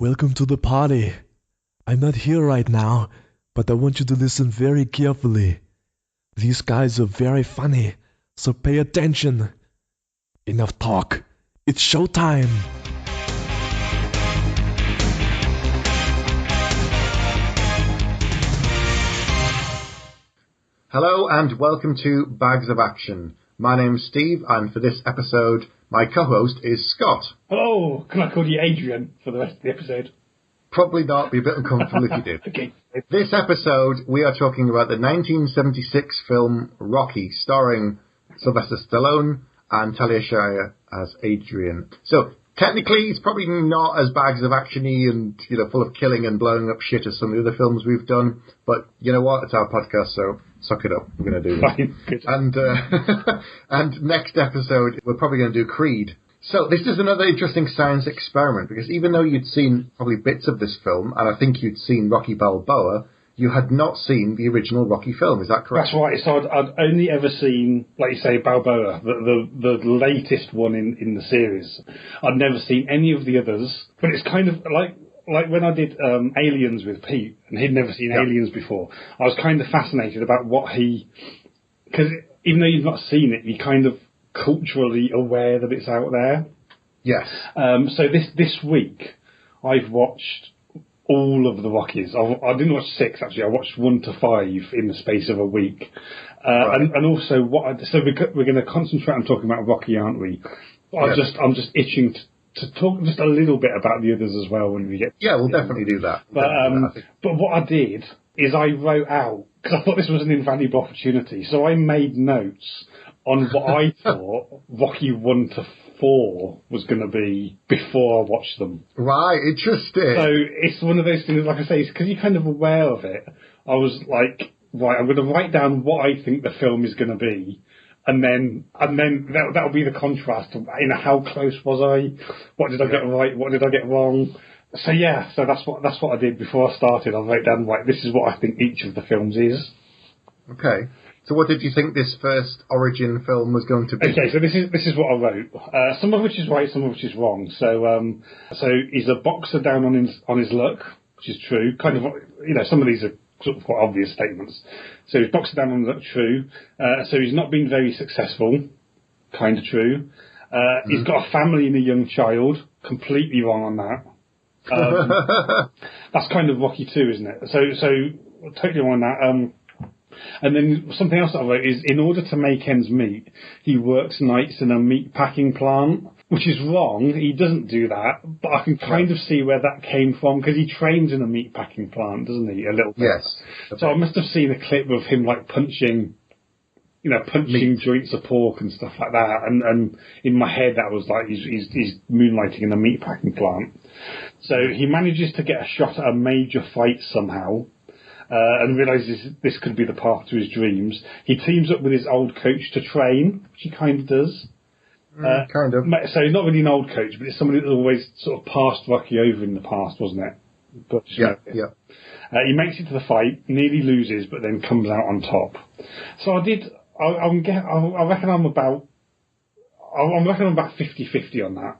Welcome to the party. I'm not here right now, but I want you to listen very carefully. These guys are very funny, so pay attention. Enough talk. It's showtime. Hello and welcome to Bags of Action. My name's Steve, and for this episode, my co-host is Scott. Hello, can I call you Adrian for the rest of the episode? Probably not, be a bit uncomfortable if you did. Okay. This episode, we are talking about the 1976 film Rocky, starring Sylvester Stallone and Talia Shire as Adrian. So, technically, it's probably not as Bags of Action-y and, full of killing and blowing up shit as some of the other films we've done, but you know what, it's our podcast, so suck it up, we're going to do this. Fine, good. And next episode, we're probably going to do Creed. So this is another interesting science experiment, because even though you'd seen probably bits of this film, and I think you'd seen Rocky Balboa, you had not seen the original Rocky film, is that correct? That's right, so I'd only ever seen, like you say, Balboa, the latest one in the series. I'd never seen any of the others, but it's kind of like when I did Aliens with Pete, and he'd never seen Aliens before, I was kind of fascinated about because even though you've not seen it, you're kind of culturally aware that it's out there. Yes. So this week, I've watched all of the Rockies. I didn't watch 6, actually. I watched 1 to 5 in the space of a week. Right. And also, so we're going to concentrate on talking about Rocky, aren't we? I'm just itching to talk just a little bit about the others as well when we get. Yeah, we'll definitely do that. But what I did is I wrote out, because I thought this was an invaluable opportunity, so I made notes on what I thought Rocky 1 to 4 was going to be before I watched them. Right, interesting. So it's one of those things, like I say, because you're kind of aware of it. I was like, right, I'm going to write down what I think the film is going to be. And then that'll be the contrast. How close was I? What did I get right? What did I get wrong? So that's what I did before I started. I wrote down, right, this is what I think each of the films is. Okay. So what did you think this first origin film was going to be? Okay, so this is what I wrote. Some of which is right, some of which is wrong. So he's a boxer down on his luck, which is true. Kind of, some of these are sort of quite obvious statements. So he's boxed down on that, true. So he's not been very successful, kind of true. He's got a family and a young child, completely wrong on that. That's kind of Rocky 2, isn't it? So totally wrong on that. And then something else that I wrote is, in order to make ends meet, he works nights in a meat packing plant, which is wrong. He doesn't do that, but I can kind of see where that came from, because he trains in a meat packing plant, doesn't he? A little bit. Yes. So I must have seen a clip of him punching joints of pork and stuff like that. And in my head, that was like he's moonlighting in a meat packing plant. So he manages to get a shot at a major fight somehow. And realises this could be the path to his dreams. He teams up with his old coach to train, which he kind of does. Kind of. So he's not really an old coach, but it's somebody that's always sort of passed Rocky over in the past, wasn't it? But, yeah. He makes it to the fight, nearly loses, but then comes out on top. So I reckon I'm about 50-50 on that.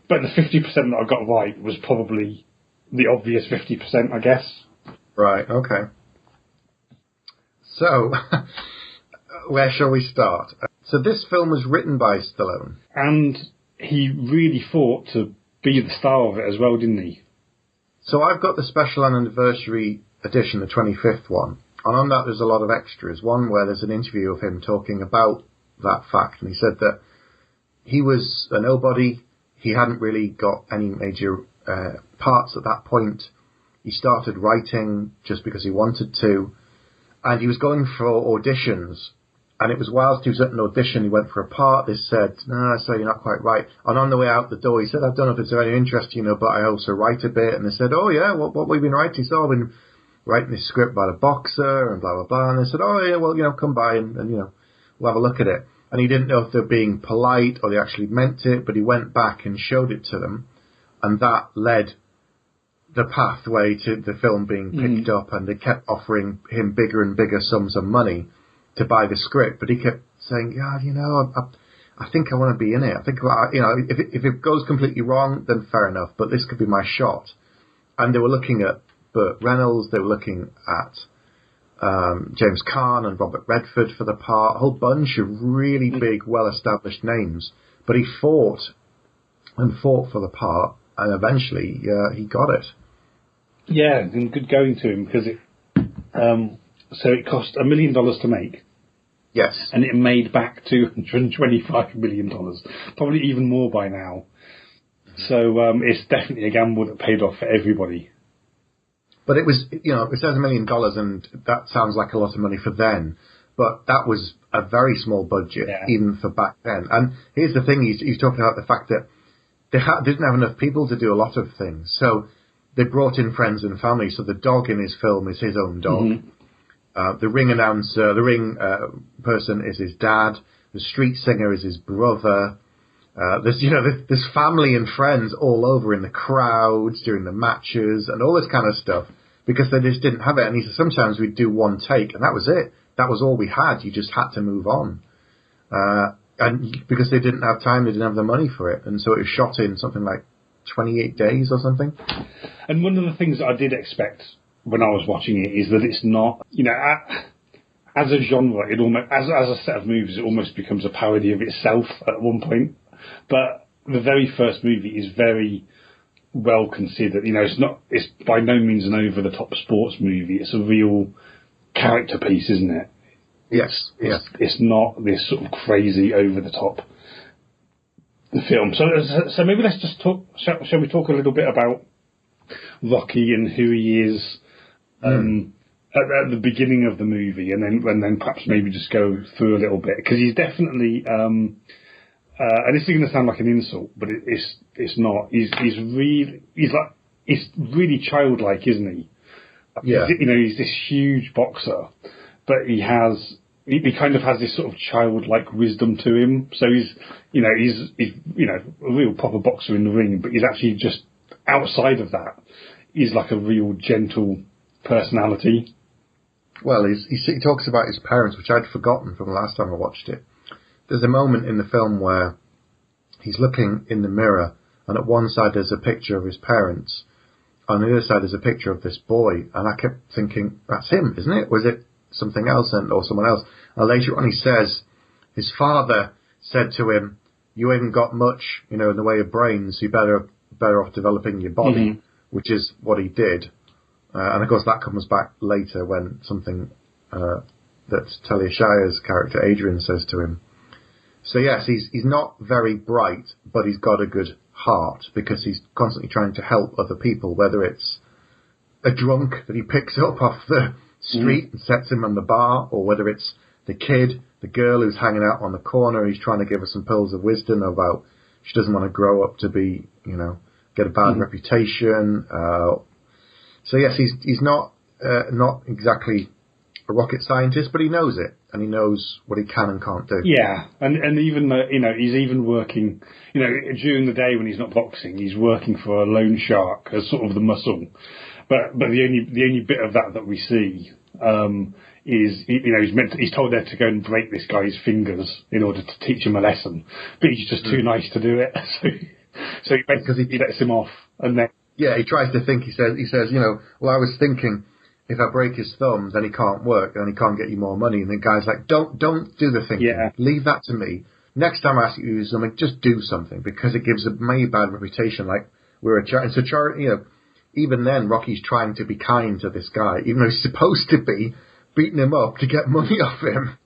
But the 50% that I got right was probably the obvious 50%, I guess. Right, okay. So, where shall we start? So this film was written by Stallone. And he really fought to be the star of it as well, didn't he? So I've got the special anniversary edition, the 25th one. And on that there's a lot of extras. One where there's an interview of him talking about that fact. And he said that he was a nobody. He hadn't really got any major parts at that point. He started writing just because he wanted to, and he was going for auditions, and it was whilst he was at an audition, he went for a part, they said, no, sorry, you're not quite right, and on the way out the door, he said, I don't know if it's of any interest, but I also write a bit, and they said, oh yeah, what have you been writing? So I've been writing this script about a boxer, and blah, blah, blah, and they said, oh yeah, well, come by, and we'll have a look at it, and he didn't know if they were being polite, or they actually meant it, but he went back and showed it to them, and that led the pathway to the film being picked up, and they kept offering him bigger and bigger sums of money to buy the script, but he kept saying, I think I want to be in it. I think, if it goes completely wrong, then fair enough, but this could be my shot. And they were looking at Burt Reynolds, they were looking at James Caan and Robert Redford for the part, a whole bunch of really big, well-established names. But he fought for the part, and eventually he got it. Yeah, and good going to him, because so it cost $1 million to make. Yes. And it made back $225 million, probably even more by now. So it's definitely a gamble that paid off for everybody. But it was, it says $1 million, and that sounds like a lot of money for then. But that was a very small budget, even for back then. And here's the thing, he's talking about the fact that they didn't have enough people to do a lot of things. So they brought in friends and family. So the dog in his film is his own dog. Mm-hmm. The ring announcer, the ring person is his dad. The street singer is his brother. There's family and friends all over in the crowds during the matches and all this kind of stuff, because they just didn't have it. And he said sometimes we'd do one take and that was it. That was all we had. You just had to move on. And because they didn't have time, they didn't have the money for it. And so it was shot in something like 28 days or something. And one of the things that I did expect when I was watching it is that it's not, as a genre, it almost, as a set of movies, it almost becomes a parody of itself at one point. But the very first movie is very well considered. It's by no means an over-the-top sports movie. It's a real character piece, isn't it? Yes. It's not this sort of crazy over-the-top film. So maybe let's just talk. Shall we talk a little bit about Rocky and who he is at the beginning of the movie, and then perhaps maybe just go through a little bit, because he's definitely. And this is going to sound like an insult, but it's not. He's really childlike, isn't he? Yeah. He's this huge boxer, but he kind of has this sort of childlike wisdom to him. So he's a real proper boxer in the ring, but he's actually just outside of that. He's like a real gentle personality. Well, he talks about his parents, which I'd forgotten from the last time I watched it. There's a moment in the film where he's looking in the mirror, and at one side there's a picture of his parents. On the other side there's a picture of this boy, and I kept thinking, that's him, isn't it? Was it something else or someone else? And later on he says, his father said to him, you haven't got much, in the way of brains, so you're better off developing your body, which is what he did. And of course that comes back later when something that Talia Shire's character Adrian says to him. So yes, he's not very bright, but he's got a good heart, because he's constantly trying to help other people, whether it's a drunk that he picks up off the street and sets him on the bar, or whether it's the girl who's hanging out on the corner, he's trying to give her some pearls of wisdom about she doesn't want to grow up to be, get a bad reputation. So yes, he's not exactly a rocket scientist, but he knows it, and he knows what he can and can't do. Yeah, and even he's even working, during the day when he's not boxing, he's working for a loan shark as sort of the muscle. But the only bit of that we see is he's told there to go and break this guy's fingers in order to teach him a lesson, but he's just too nice to do it. So he lets him off, and then he tries to think. He says, well, I was thinking, if I break his thumb, then he can't work, and he can't get you more money. And the guy's like, don't do the thinking. Yeah. Leave that to me. Next time I ask you to do something, just do something, because it gives me a bad reputation. Like, we're a charity. And so, even then, Rocky's trying to be kind to this guy, even though he's supposed to be beating him up to get money off him.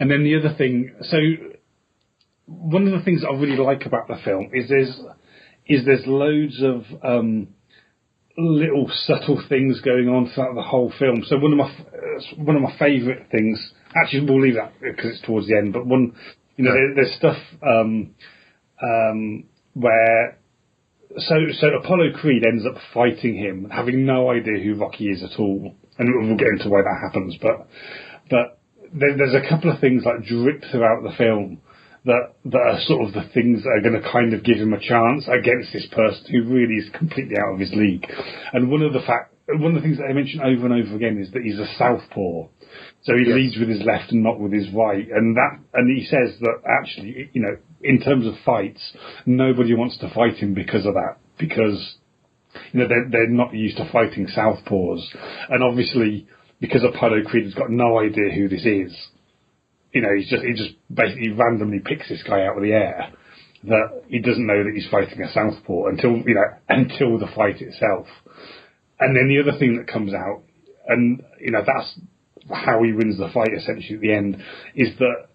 And then the other thing, so one of the things I really like about the film is there's loads of little subtle things going on throughout the whole film. So one of my favourite things, actually we'll leave that because it's towards the end, but there's stuff where so Apollo Creed ends up fighting him, having no idea who Rocky is at all, and we'll get into why that happens. But there's a couple of things like drip throughout the film that are sort of the things that are going to kind of give him a chance against this person who really is completely out of his league. And one of the things that I mention over and over again is that he's a southpaw. So he leads with his left and not with his right. And he says that actually, in terms of fights, nobody wants to fight him because of that. Because they're not used to fighting southpaws, and obviously because Apollo Creed has got no idea who this is, he just basically randomly picks this guy out of the air. That he doesn't know that he's fighting a southpaw until the fight itself. And then the other thing that comes out, and that's how he wins the fight essentially at the end, is that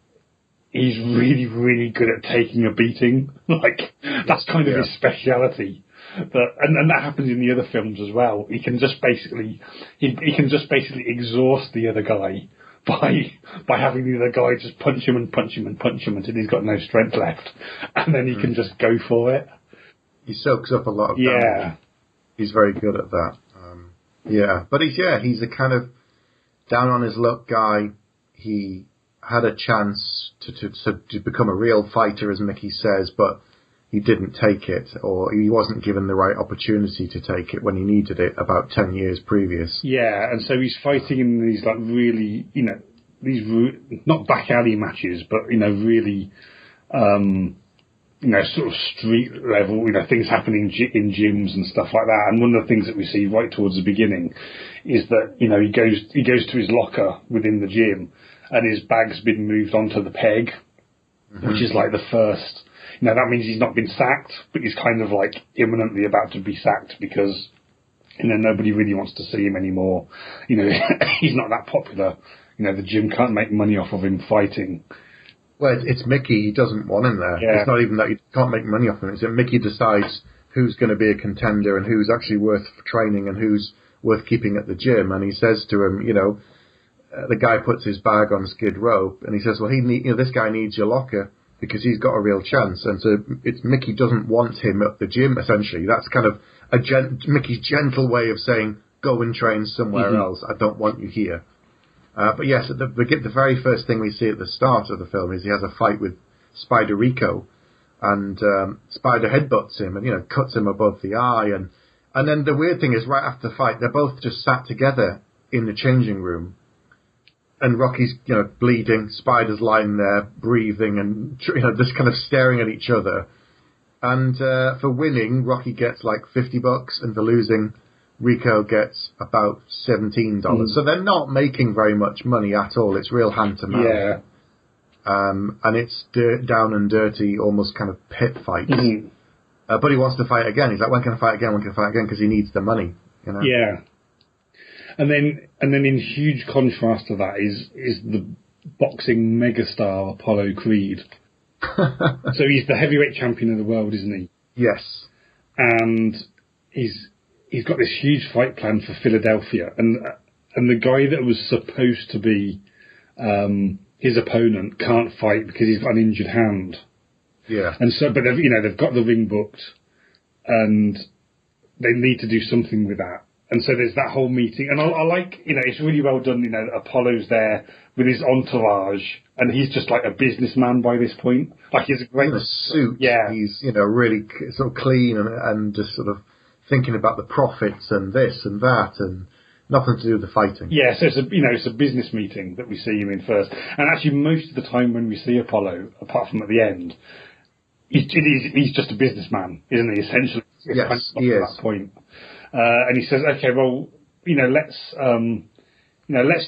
he's really, really good at taking a beating. Like, that's kind of his speciality. And that happens in the other films as well. He can just basically exhaust the other guy by having the other guy just punch him until he's got no strength left, and then he can just go for it. He soaks up a lot of damage. He's very good at that. But he's a kind of down on his luck guy. He had a chance to become a real fighter, as Micky says, but he didn't take it, or he wasn't given the right opportunity to take it when he needed it about 10 years previous. Yeah, and so he's fighting in these like really, not back alley matches, but really, sort of street level, things happening in gyms and stuff like that. And one of the things that we see right towards the beginning is that he goes to his locker within the gym, and his bag's been moved onto the peg, which is like the first. That means he's not been sacked, but he's kind of like imminently about to be sacked because, nobody really wants to see him anymore. He's not that popular. The gym can't make money off of him fighting. Well, it's Micky. He doesn't want him there. Yeah. It's not even that he can't make money off him. It's that Micky decides who's going to be a contender and who's actually worth training and who's worth keeping at the gym. And he says to him, the guy puts his bag on Skid Row, and he says, well, this guy needs your locker, because he's got a real chance. And so Micky doesn't want him at the gym, essentially. That's kind of Micky's gentle way of saying, go and train somewhere else. I don't want you here. But yes, the very first thing we see at the start of the film is he has a fight with Spider Rico, and Spider headbutts him and, cuts him above the eye. And then the weird thing is, right after the fight, they're both just sat together in the changing room. And Rocky's, bleeding. Spider's lying there, breathing, and just kind of staring at each other. And for winning, Rocky gets like $50, and for losing, Rico gets about $17. So they're not making very much money at all. It's real hand to mouth. Yeah. And it's down and dirty, almost kind of pit fights. But he wants to fight again. He's like, when can I fight again? When can I fight again? Because he needs the money. Yeah. And then in huge contrast to that is the boxing megastar Apollo Creed. So he's the heavyweight champion of the world, isn't he? Yes. And he's got this huge fight plan for Philadelphia, and the guy that was supposed to be his opponent can't fight because he's got an injured hand. Yeah. And so, but they've got the ring booked, and they need to do something with that. And so there's that whole meeting, and I like, it's really well done. Apollo's there with his entourage, and he's just like a businessman by this point. Like, he's a great in a suit. Yeah, he's really sort of clean and just sort of thinking about the profits and this and that, and nothing to do with the fighting. Yeah, so it's a business meeting that we see him in first, and actually most of the time when we see Apollo, apart from at the end, he's just a businessman, isn't he? Essentially, yes, he is. At that point. And he says, okay, well, let's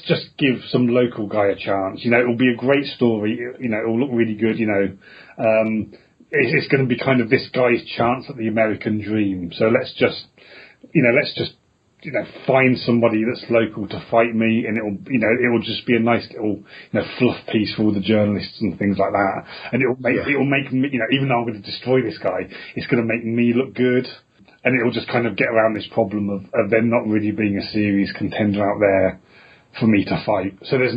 just give some local guy a chance. It'll be a great story. It'll look really good. It's going to be kind of this guy's chance at the American dream. So let's just find somebody that's local to fight me, and it'll just be a nice little, fluff piece for all the journalists and things like that. And it'll make me, even though I'm going to destroy this guy, it's going to make me look good. And it'll just kind of get around this problem of there not really being a serious contender out there for me to fight. So there's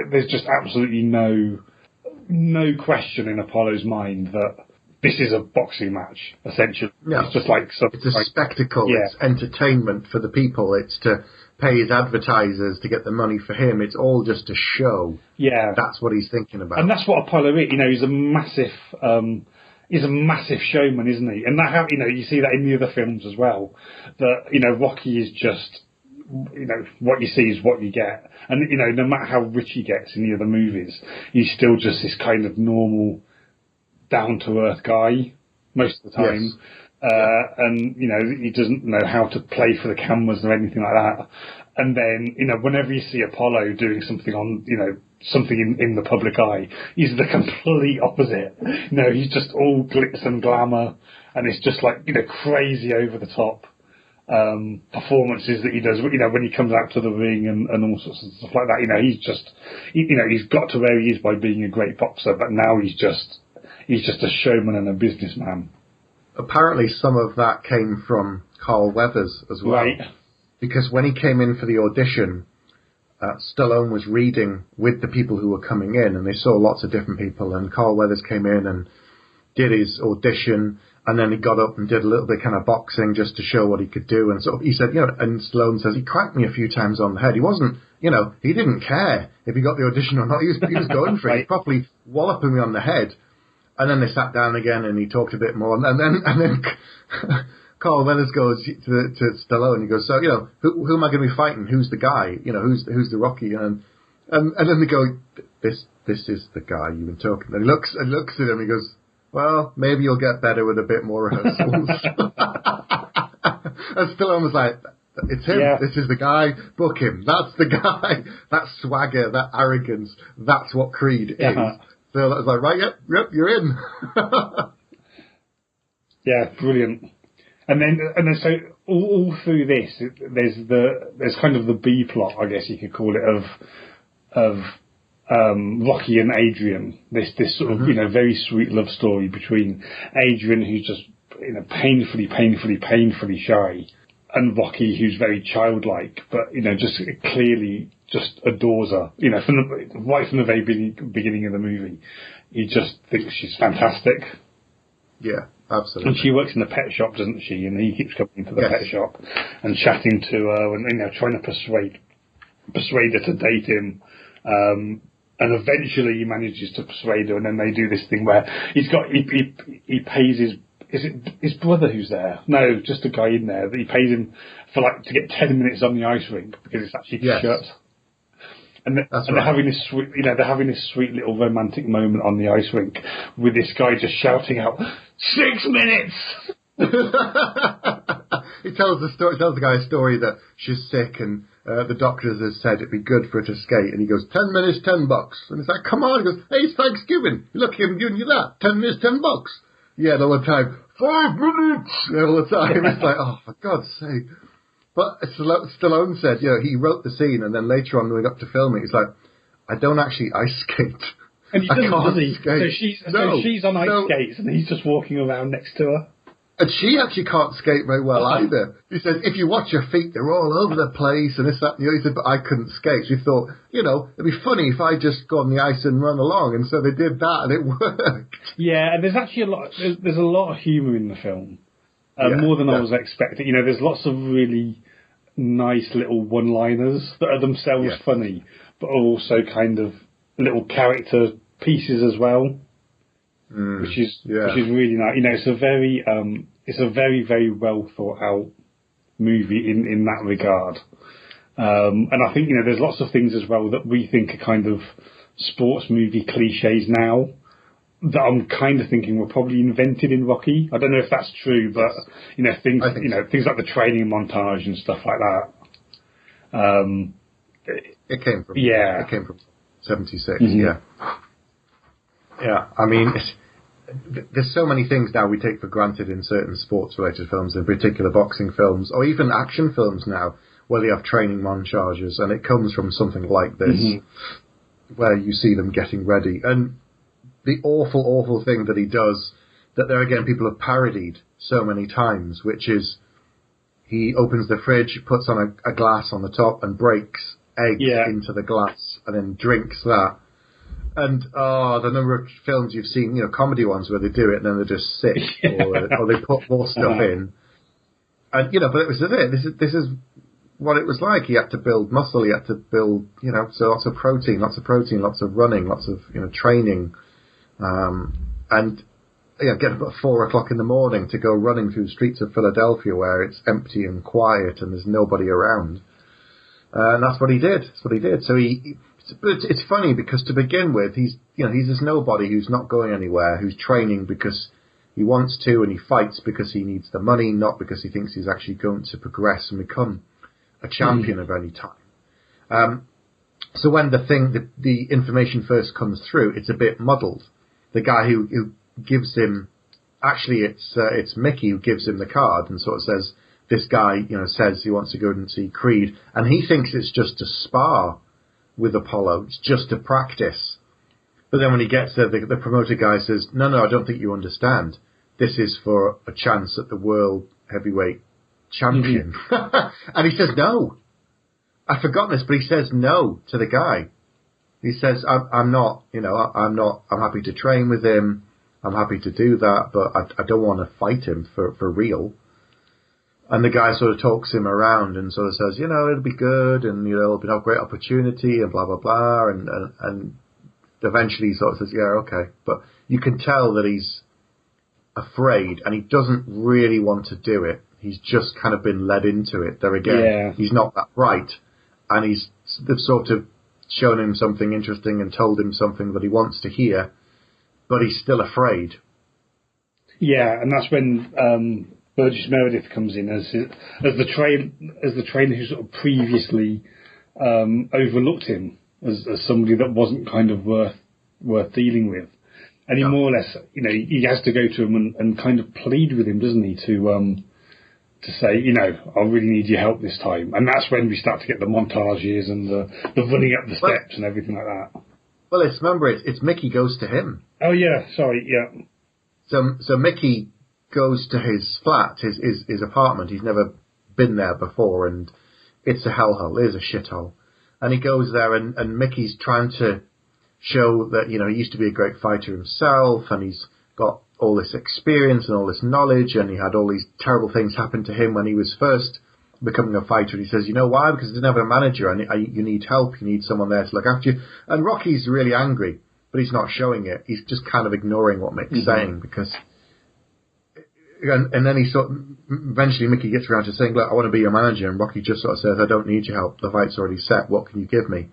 there's just absolutely no question in Apollo's mind that this is a boxing match, essentially. No. It's just like it's a spectacle. Yeah. It's entertainment for the people. It's to pay his advertisers to get the money for him. It's all just a show. Yeah. That's what he's thinking about. And that's what Apollo is. He's a massive... He's a massive showman, isn't he? And that, you see that in the other films as well. That, Rocky is just, what you see is what you get. And, no matter how rich he gets in the other movies, he's still just this kind of normal, down-to-earth guy most of the time. And, you know, he doesn't know how to play for the cameras or anything like that. And then, you know, whenever you see Apollo doing something on, you know, something in the public eye, he's the complete opposite. You know, he's just all glitz and glamour, and it's just like, you know, crazy over the top performances that he does, you know, when he comes out to the ring and all sorts of stuff like that. You know, he's just, you know, he's got to where he is by being a great boxer, but now he's just a showman and a businessman. Apparently some of that came from Carl Weathers as well. Right. Because when he came in for the audition, Stallone was reading with the people who were coming in, and they saw lots of different people, and Carl Weathers came in and did his audition, and then he got up and did a little bit kind of boxing just to show what he could do, and sort of, he said, you know, and Stallone says, he cracked me a few times on the head. He wasn't, you know, he didn't care if he got the audition or not. He was going for it. He was properly walloping me on the head. And then they sat down again, and he talked a bit more. And then Carl Weathers goes to Stallone. He goes, "So, you know, who am I going to be fighting? Who's the guy? You know, who's the Rocky?" And then they go, "This is the guy you've been talking." And he looks at him. He goes, "Well, maybe you'll get better with a bit more rehearsals." And Stallone was like, "It's him. Yeah. This is the guy. Book him. That's the guy. That swagger, that arrogance. That's what Creed is." So I was like, right, yep, you're in. Yeah, brilliant. And then so all through this, there's kind of the B plot, I guess you could call it, of Rocky and Adrian. This sort of, you know, very sweet love story between Adrian, who's just, you know, painfully shy, and Rocky, who's very childlike, but, you know, just clearly just adores her. You know, right from the very beginning of the movie, he just thinks she's fantastic. Yeah, absolutely. And she works in the pet shop, doesn't she? And he keeps coming to the pet shop and chatting to her, and, you know, trying to persuade her to date him. And eventually he manages to persuade her, and then they do this thing where he pays his brother who's there? No, just a guy in there that he pays him for, like, to get 10 minutes on the ice rink because it's actually shut. And they're having this sweet, you know, sweet little romantic moment on the ice rink with this guy just shouting out, 6 minutes! He tells the guy a story that she's sick and the doctors have said it'd be good for her to skate, and he goes, 10 minutes, $10. And it's like, come on. He goes, hey, it's Thanksgiving. Look, I'm giving you that. 10 minutes, $10. Yeah, the whole time, 5 minutes! All the time. It's like, oh, for God's sake. But Stallone said, you know, he wrote the scene, and then later on, going up to film it, he's like, I don't actually ice skate. And he doesn't, does he? So she's on ice skates, and he's just walking around next to her. And she actually can't skate very well either. He says, if you watch her feet, they're all over the place, and this, that, and the other. He said, but I couldn't skate. So he thought, you know, it'd be funny if I just go on the ice and run along. And so they did that, and it worked. Yeah, and there's actually there's a lot of humour in the film. More than I was expecting. You know, there's lots of really nice little one-liners that are themselves funny, but are also kind of little character pieces as well, which is really nice. You know, it's a very, very well thought out movie in that regard. And I think, you know, there's lots of things as well that we think are kind of sports movie cliches now that I'm kind of thinking were probably invented in Rocky. I don't know if that's true, but, you know, things like the training montage and stuff like that. It came from 76. Yeah. I mean, there's so many things now we take for granted in certain sports-related films, in particular boxing films, or even action films now, where they have training montages, and it comes from something like this, where you see them getting ready. And the awful, awful thing that he does, that there again people have parodied so many times, which is he opens the fridge, puts on a glass on the top, and breaks eggs into the glass, and then drinks that. And the number of films you've seen, you know, comedy ones where they do it and then they're just sick, or they put more stuff in. And, you know, but it was this is what it was like. He had to build muscle, he had to build, you know, so lots of protein, lots of running, lots of, you know, training. And, you know, get up at 4 o'clock in the morning to go running through the streets of Philadelphia where it's empty and quiet and there's nobody around. And that's what he did. So it's funny because to begin with, he's this nobody who's not going anywhere, who's training because He wants to, and he fights because he needs the money, not because he thinks he's actually going to progress and become a champion of any time. So when the information first comes through, it's a bit muddled. The guy who gives him, actually it's Micky who gives him the card and sort of says, this guy, says he wants to go and see Creed, and he thinks it's just to spar with Apollo, it's just to practice. But then when he gets there, the promoter guy says, no, I don't think you understand. This is for a chance at the world heavyweight champion. And he says no. I've forgotten this, but he says no to the guy. He says, I'm happy to train with him. I'm happy to do that, but I don't want to fight him for real. And the guy sort of talks him around and sort of says, it'll be good, and, it'll be a great opportunity, and blah, blah, blah. And eventually he sort of says, yeah, okay. But you can tell that he's afraid, and he doesn't really want to do it. He's just kind of been led into it. There again, He's not that bright. And they've sort of shown him something interesting and told him something that he wants to hear, but he's still afraid. Yeah, and that's when Burgess Meredith comes in as the trainer who sort of previously overlooked him as somebody that wasn't kind of worth dealing with, and he more or less, he has to go to him and kind of plead with him, doesn't he, to say, I really need your help this time, and that's when we start to get the montages and the running up the steps and everything like that. Well, it's Micky goes to him. Oh yeah, sorry, yeah. So Micky goes to his flat, his apartment. He's never been there before, and it's a hellhole. It is a shithole. And he goes there, and Micky's trying to show that, he used to be a great fighter himself, and he's got all this experience and all this knowledge, and he had all these terrible things happen to him when he was first becoming a fighter. And he says, why? Because he didn't have a manager, and you need help. You need someone there to look after you. And Rocky's really angry, but he's not showing it. He's just kind of ignoring what Mick's saying, because... And then eventually Micky gets around to saying, look, I want to be your manager. And Rocky just sort of says, I don't need your help. The fight's already set. What can you give me?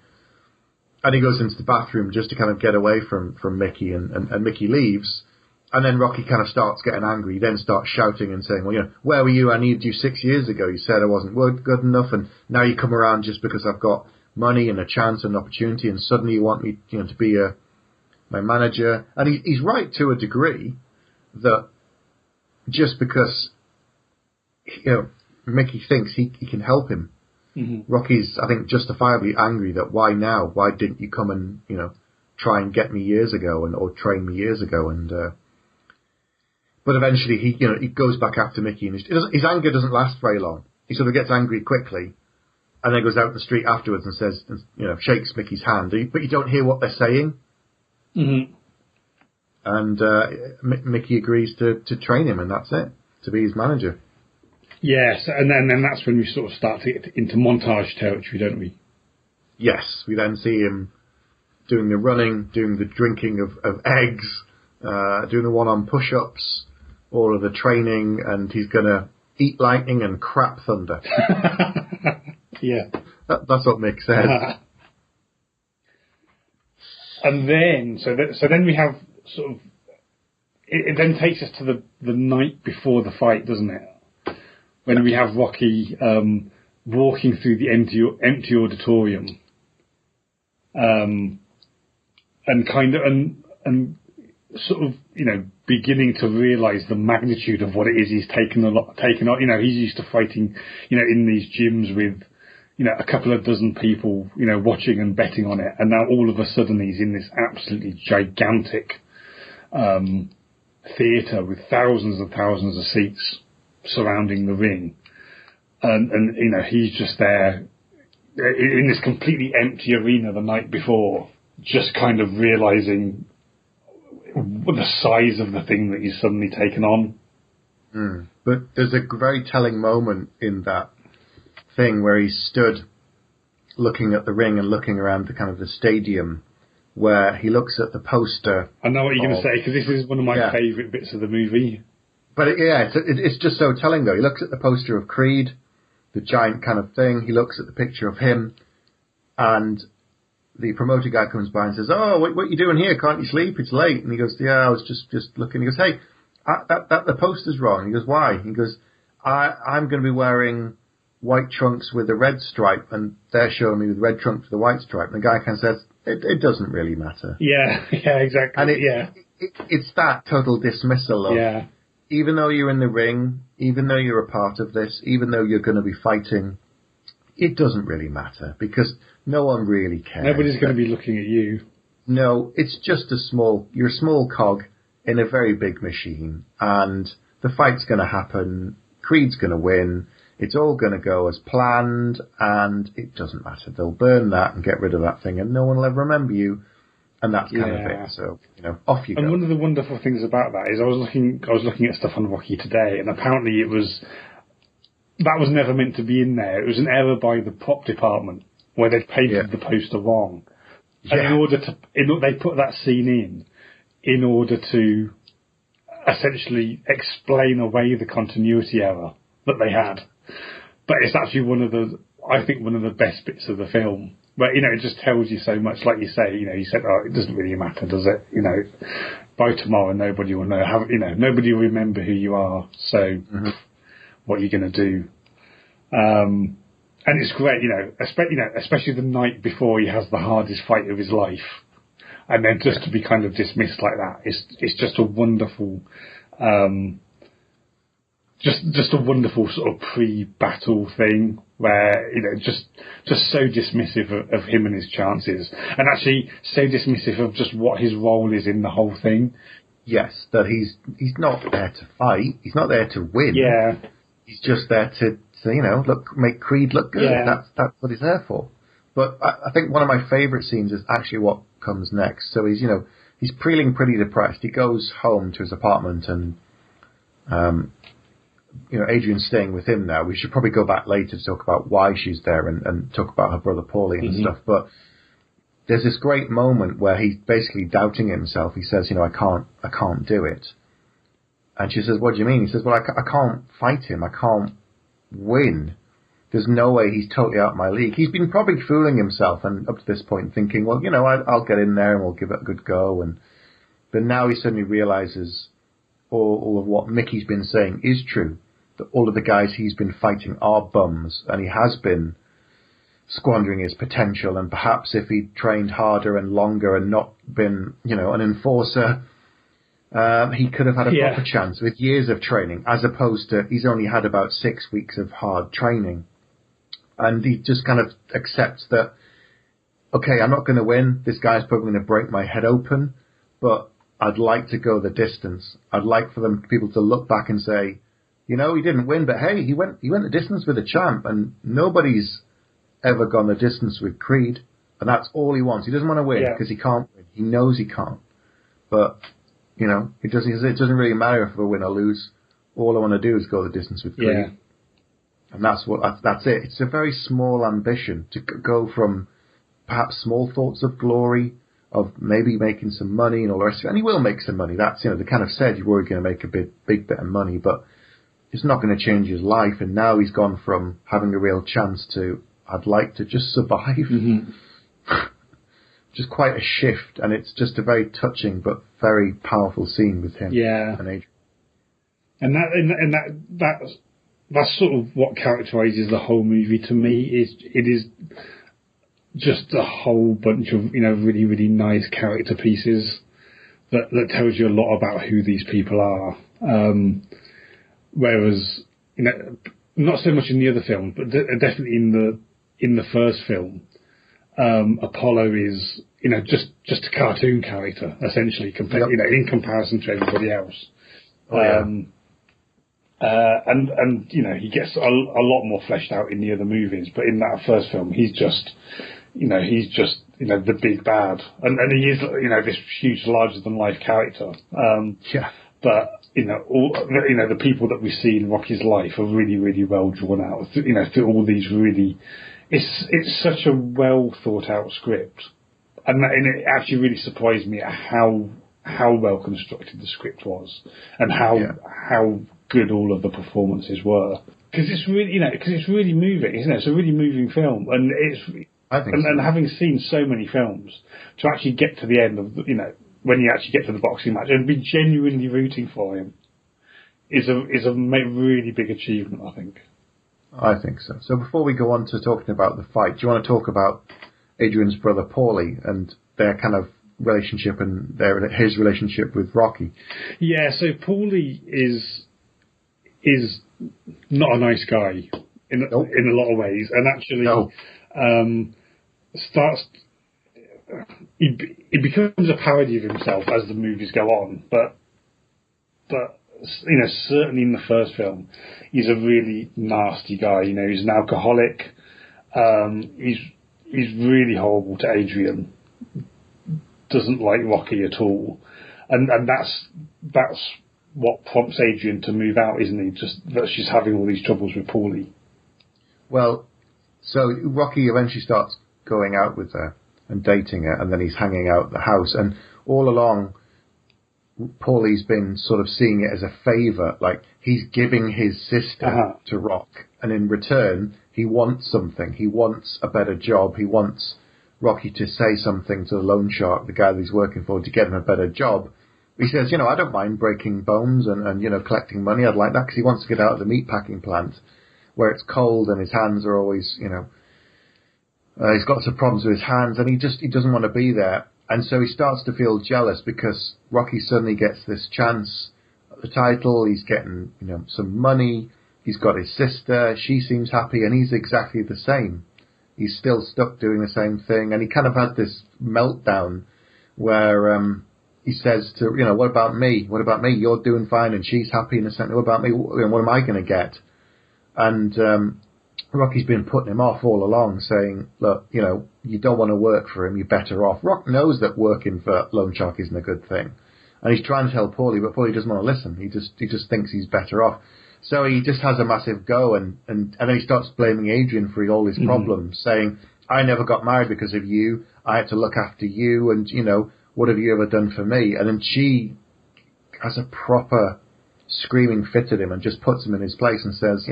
And he goes into the bathroom just to kind of get away from Micky, and Micky leaves. And then Rocky kind of starts getting angry. He then starts shouting and saying, well, where were you? I needed you 6 years ago. You said I wasn't good enough. And now you come around just because I've got money and a chance and an opportunity. And suddenly you want me, to be my manager. And he's right to a degree that, just because, Micky thinks he can help him. Rocky's, I think, justifiably angry that why now? Why didn't you come and, try and get me years ago or train me years ago? And but eventually he goes back after Micky, and his anger doesn't last very long. He sort of gets angry quickly, and then goes out in the street afterwards and says, shakes Micky's hand, but you don't hear what they're saying. And Micky agrees to train him, and that's it, to be his manager. Yes, and then that's when we sort of start to get into montage territory, don't we? Yes, we then see him doing the running, doing the drinking of eggs, doing the one-on push-ups, all of the training, and he's going to eat lightning and crap thunder. Yeah. That's what Mick says. And then, so then we have sort of, it then takes us to the night before the fight, doesn't it? When we have Rocky walking through the empty auditorium, and sort of beginning to realise the magnitude of what it is he's taken on. He's used to fighting, in these gyms with a couple of dozen people, watching and betting on it, and now all of a sudden he's in this absolutely gigantic theatre with thousands and thousands of seats surrounding the ring, and he's just there in this completely empty arena the night before, just kind of realising the size of the thing that he's suddenly taken on. But there's a very telling moment in that thing where he stood looking at the ring and looking around the kind of the stadium, where he looks at the poster. I know what you're going to say, because this is one of my favourite bits of the movie. But it's just so telling, though. He looks at the poster of Creed, the giant kind of thing. He looks at the picture of him, and the promoter guy comes by and says, "Oh, what are you doing here? Can't you sleep? It's late." And he goes, "Yeah, I was just looking." He goes, "Hey, that the poster's wrong. He goes, why? He goes, I'm going to be wearing white trunks with a red stripe, and they're showing me with red trunks with a white stripe. And the guy kind of says, it doesn't really matter. Yeah, exactly. And yeah. It's that total dismissal of, even though you're in the ring, even though you're a part of this, even though you're going to be fighting, it doesn't really matter because no one really cares. Nobody's going to be looking at you. No, it's just you're a small cog in a very big machine, and the fight's going to happen, Creed's going to win, it's all going to go as planned, and it doesn't matter. They'll burn that and get rid of that thing, and no one will ever remember you, and that's kind of it. So, off you go. And one of the wonderful things about that is I was looking at stuff on Rocky today, and apparently that was never meant to be in there. It was an error by the prop department where they painted the poster wrong. And they put that scene in order to essentially explain away the continuity error that they had. But it's actually one of the best bits of the film. But, it just tells you so much. Like you say, you said, it doesn't really matter, does it? By tomorrow, nobody will know. Nobody will remember who you are. So, what are you going to do? And it's great, especially the night before he has the hardest fight of his life, and then just to be kind of dismissed like that, it's just a wonderful, just a wonderful sort of pre-battle thing where just so dismissive of him and his chances, and actually so dismissive of just what his role is in the whole thing. Yes, that he's not there to fight, he's not there to win. Yeah, he's just there to make Creed look good. Yeah. That's what he's there for. But I think one of my favourite scenes is actually what comes next. So he's feeling pretty depressed. He goes home to his apartment, and Adrian's staying with him now. We should probably go back later to talk about why she's there and talk about her brother Paulie and stuff. But there's this great moment where he's basically doubting himself. He says, I can't do it. And she says, what do you mean? He says, well, I can't fight him. I can't win. There's no way he's totally out of my league. He's been probably fooling himself and up to this point thinking, well, I'll get in there and we'll give it a good go. But now he suddenly realizes all of what Micky's been saying is true. That all of the guys he's been fighting are bums, and he has been squandering his potential. And perhaps if he'd trained harder and longer and not been, an enforcer, he could have had a proper chance with years of training, as opposed to he's only had about 6 weeks of hard training. And he just kind of accepts that, okay, I'm not going to win. This guy's probably going to break my head open, but I'd like to go the distance. I'd like for people to look back and say, he didn't win, but hey, he went the distance with a champ, and nobody's ever gone the distance with Creed, and that's all he wants. He doesn't want to win because he can't win. He knows he can't, but it doesn't really matter if I win or lose. All I want to do is go the distance with Creed. Yeah. And that's it. It's a very small ambition to go from perhaps small thoughts of glory, of maybe making some money and all the rest of it. And he will make some money. That's, they kind of said you were going to make a big bit of money, but it's not going to change his life. And now he's gone from having a real chance to, I'd like to just survive. Mm-hmm. Just quite a shift, and it's just a very touching but very powerful scene with him and Adrian. And that's sort of what characterises the whole movie to me. It is just a whole bunch of really, really nice character pieces that tells you a lot about who these people are. Whereas not so much in the other film, but definitely in the first film, Apollo is just a cartoon character essentially, in comparison to everybody else. And he gets a lot more fleshed out in the other movies, but in that first film, he's just the big bad, and he is this huge, larger than life character. But all the people that we see in Rocky's life are really, really well drawn out. Through all these really, it's such a well thought out script, and it actually really surprised me at how well constructed the script was, and how good all of the performances were. Because it's really moving, isn't it? It's a really moving film, and and having seen so many films, to actually get to the end of when you actually get to the boxing match and be genuinely rooting for him, is a really big achievement, I think. I think so. So before we go on to talking about the fight, do you want to talk about Adrian's brother Paulie and their kind of relationship and his relationship with Rocky? Yeah, so Paulie is not a nice guy in a lot of ways, and actually starts. He becomes a parody of himself as the movies go on, but certainly in the first film, he's a really nasty guy. He's an alcoholic. He's really horrible to Adrian. Doesn't like Rocky at all, and that's what prompts Adrian to move out, isn't he? Just that she's having all these troubles with Paulie. Well, so Rocky eventually starts going out with her and dating her, and then he's hanging out at the house. And all along, Paulie's been sort of seeing it as a favour, like he's giving his sister to Rock, and in return, he wants something. He wants a better job. He wants Rocky to say something to the loan shark, the guy that he's working for, to get him a better job. He says, I don't mind breaking bones and collecting money. I'd like that, because he wants to get out of the meatpacking plant where it's cold and his hands are always, he's got some problems with his hands, and he doesn't want to be there. And so he starts to feel jealous because Rocky suddenly gets this chance at the title. He's getting, some money. He's got his sister. She seems happy, and he's exactly the same. He's still stuck doing the same thing. And he kind of had this meltdown where he says to, what about me? What about me? You're doing fine, and she's happy in a sense. What about me? What am I going to get? And Rocky's been putting him off all along, saying, look, you don't want to work for him, you're better off. Rock knows that working for Loan Shark isn't a good thing. And he's trying to tell Paulie, but Paulie doesn't want to listen. He just thinks he's better off. So he just has a massive go, and then he starts blaming Adrian for all his problems, saying, I never got married because of you, I had to look after you, and, what have you ever done for me? And then she has a proper screaming fit at him and just puts him in his place and says,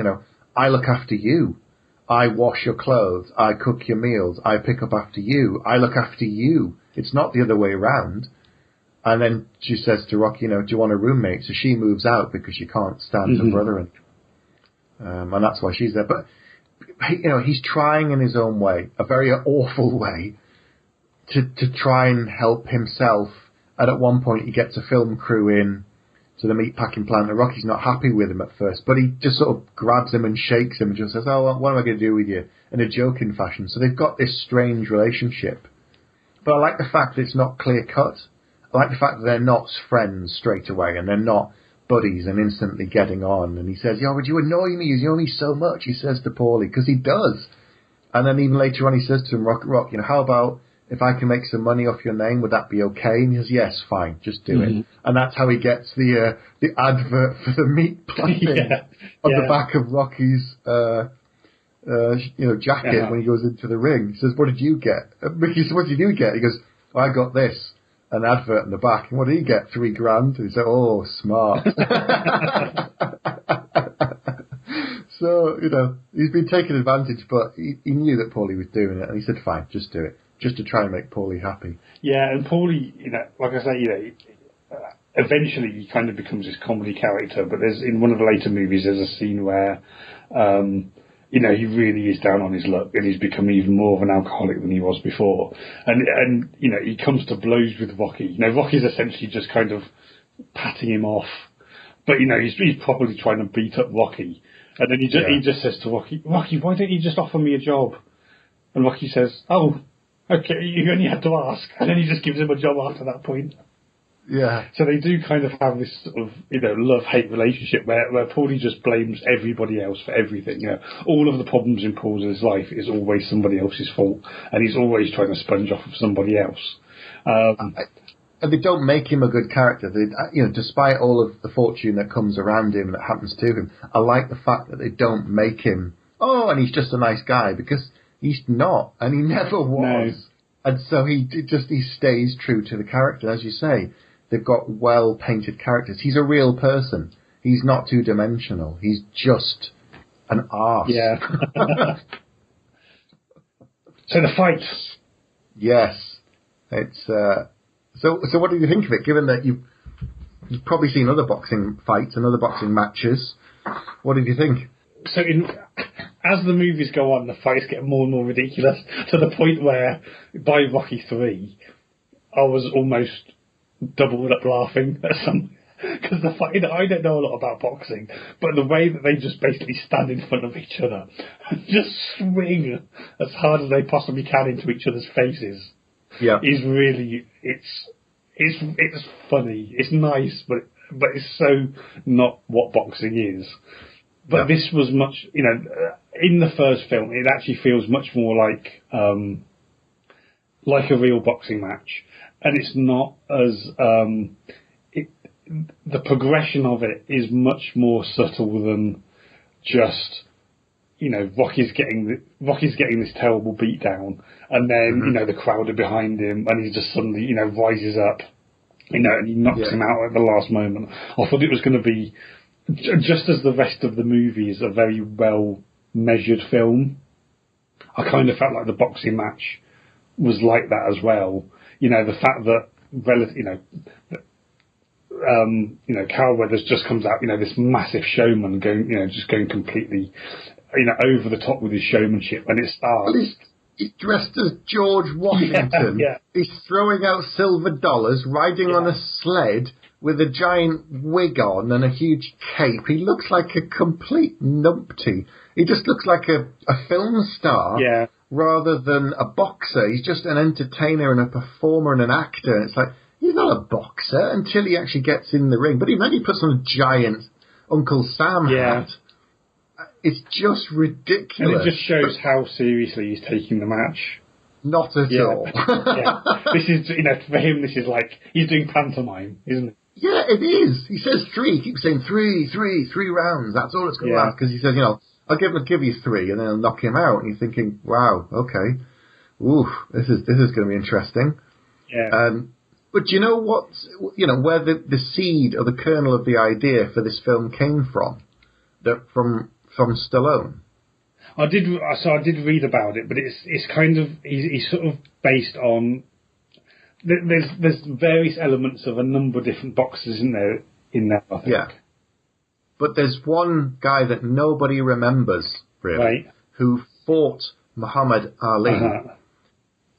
I look after you. I wash your clothes. I cook your meals. I pick up after you. I look after you. It's not the other way around. And then she says to Rocky, do you want a roommate? So she moves out because she can't stand her brother anymore. And that's why she's there. But, he's trying in his own way, a very awful way, to try and help himself. And at one point he gets a film crew in to the meatpacking plant, and Rocky's not happy with him at first, but he just sort of grabs him and shakes him and just says, oh, what am I going to do with you? In a joking fashion. So they've got this strange relationship. But I like the fact that it's not clear-cut. I like the fact that they're not friends straight away, and they're not buddies and instantly getting on. And he says, would you annoy me? You annoy me so much, he says to Paulie, because he does. And then even later on he says to him, Rock, how about if I can make some money off your name, would that be okay? And he says, yes, fine, just do it. And that's how he gets the advert for the meat planting on the back of Rocky's jacket when he goes into the ring. He says, what did you get? Micky says, what did you get? He goes, well, I got this, an advert in the back. And what did he get? $3,000. And he said, oh, smart. So, he's been taking advantage, but he knew that Paulie was doing it, and he said, fine, just do it. Just to try and make Paulie happy. Yeah, and Paulie, like I say, eventually he kind of becomes this comedy character, but there's, in one of the later movies, there's a scene where, he really is down on his luck, and he's become even more of an alcoholic than he was before. And he comes to blows with Rocky. Rocky's essentially just kind of patting him off, but, he's probably trying to beat up Rocky. And then he just says to Rocky, why don't you just offer me a job? And Rocky says, oh, okay, you only had to ask. And then he just gives him a job after that point. Yeah. So they do kind of have this sort of, love-hate relationship where Paulie just blames everybody else for everything. All of the problems in Paul's life is always somebody else's fault, and he's always trying to sponge off of somebody else. And they don't make him a good character. They, despite all of the fortune that comes around him that happens to him, I like the fact that they don't make him, and he's just a nice guy, because he's not, and he never was. No. And so he stays true to the character, as you say. They've got well-painted characters. He's a real person. He's not two-dimensional. He's just an arse. Yeah. So the fight. Yes. It's, so what do you think of it, given that you've probably seen other boxing fights and other boxing matches. What did you think? So as the movies go on, the fights get more and more ridiculous, to the point where, by Rocky 3, I was almost doubled up laughing at some... Because the fight, I don't know a lot about boxing, but the way that they just basically stand in front of each other and just swing as hard as they possibly can into each other's faces, is really, it's funny, it's nice, but it's so not what boxing is. But this was much, in the first film, it actually feels much more like a real boxing match, and it's not as the progression of it is much more subtle than just, Rocky's getting this terrible beat down, and then, the crowd are behind him, and he just suddenly, rises up, and he knocks him out at the last moment. I thought it was going to be, just as the rest of the movie is a very well measured film, I kind of felt like the boxing match was like that as well. The fact that, Carl Weathers just comes out, this massive showman going, just going completely, over the top with his showmanship, and it starts. He's dressed as George Washington. He's throwing out silver dollars, riding on a sled with a giant wig on and a huge cape. He looks like a complete numpty. He just looks like a film star rather than a boxer. He's just an entertainer and a performer and an actor. And it's like, he's not a boxer until he actually gets in the ring. But then he puts on a giant Uncle Sam hat. It's just ridiculous. And it just shows how seriously he's taking the match. Not at all. This is, for him, this is like, he's doing pantomime, isn't it? Yeah, it is. He says 3. He keeps saying 3 rounds. That's all it's going to last. Because he says, I'll give you 3, and then I'll knock him out. And you're thinking, wow, okay. Ooh, this is going to be interesting. Yeah. But you know what? Where the seed or the kernel of the idea for this film came from? From Stallone. I did read about it, but it's kind of he's sort of based on. There's various elements of a number of different boxers in there. I think. Yeah. But there's one guy that nobody remembers really, who fought Muhammad Ali,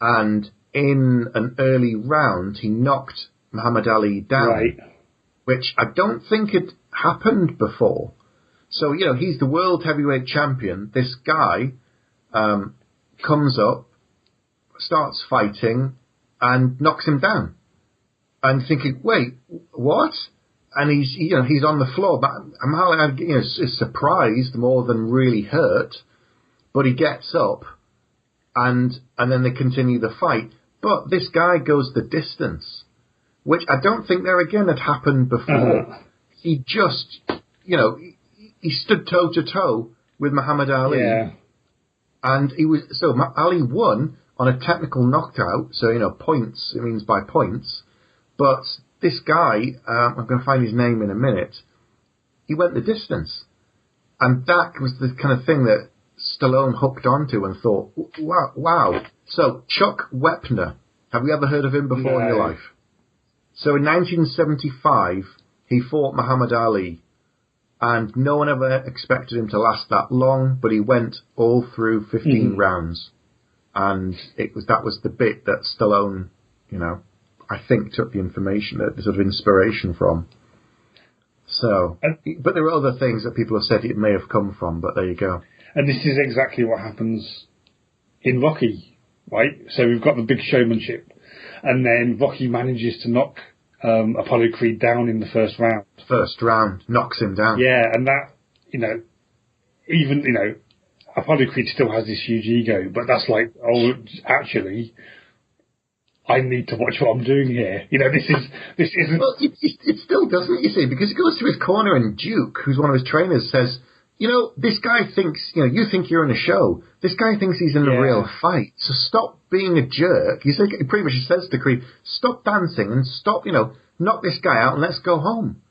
and in an early round he knocked Muhammad Ali down, which I don't think had happened before. So, he's the world heavyweight champion. This guy comes up, starts fighting, and knocks him down. And thinking, wait, what? And he's on the floor. But Muhammad is surprised more than really hurt. But he gets up, and then they continue the fight. But this guy goes the distance, which I don't think there again had happened before. He just, he stood toe to toe with Muhammad Ali, and Ali won on a technical knockout. So points. It means by points. But this guy, I'm going to find his name in a minute. He went the distance, and that was the kind of thing that Stallone hooked onto and thought, wow. So Chuck Wepner, have you ever heard of him before in your life? So in 1975, he fought Muhammad Ali. And no one ever expected him to last that long, but he went all through 15 rounds. And that was the bit that Stallone, I think took the information, the sort of inspiration from. So, but there are other things that people have said it may have come from, but there you go. And this is exactly what happens in Rocky, right? So we've got the big showmanship, and then Rocky manages to knock Apollo Creed down in the first round. First round, knocks him down. Yeah, and that, Apollo Creed still has this huge ego, but that's like, actually, I need to watch what I'm doing here. This isn't... Well, it still doesn't, you see, because he goes to his corner and Duke, who's one of his trainers, says, this guy thinks, you think you're in a show. This guy thinks he's in a real fight. So stop being a jerk. He pretty much says to Creed, stop dancing and stop, knock this guy out and let's go home.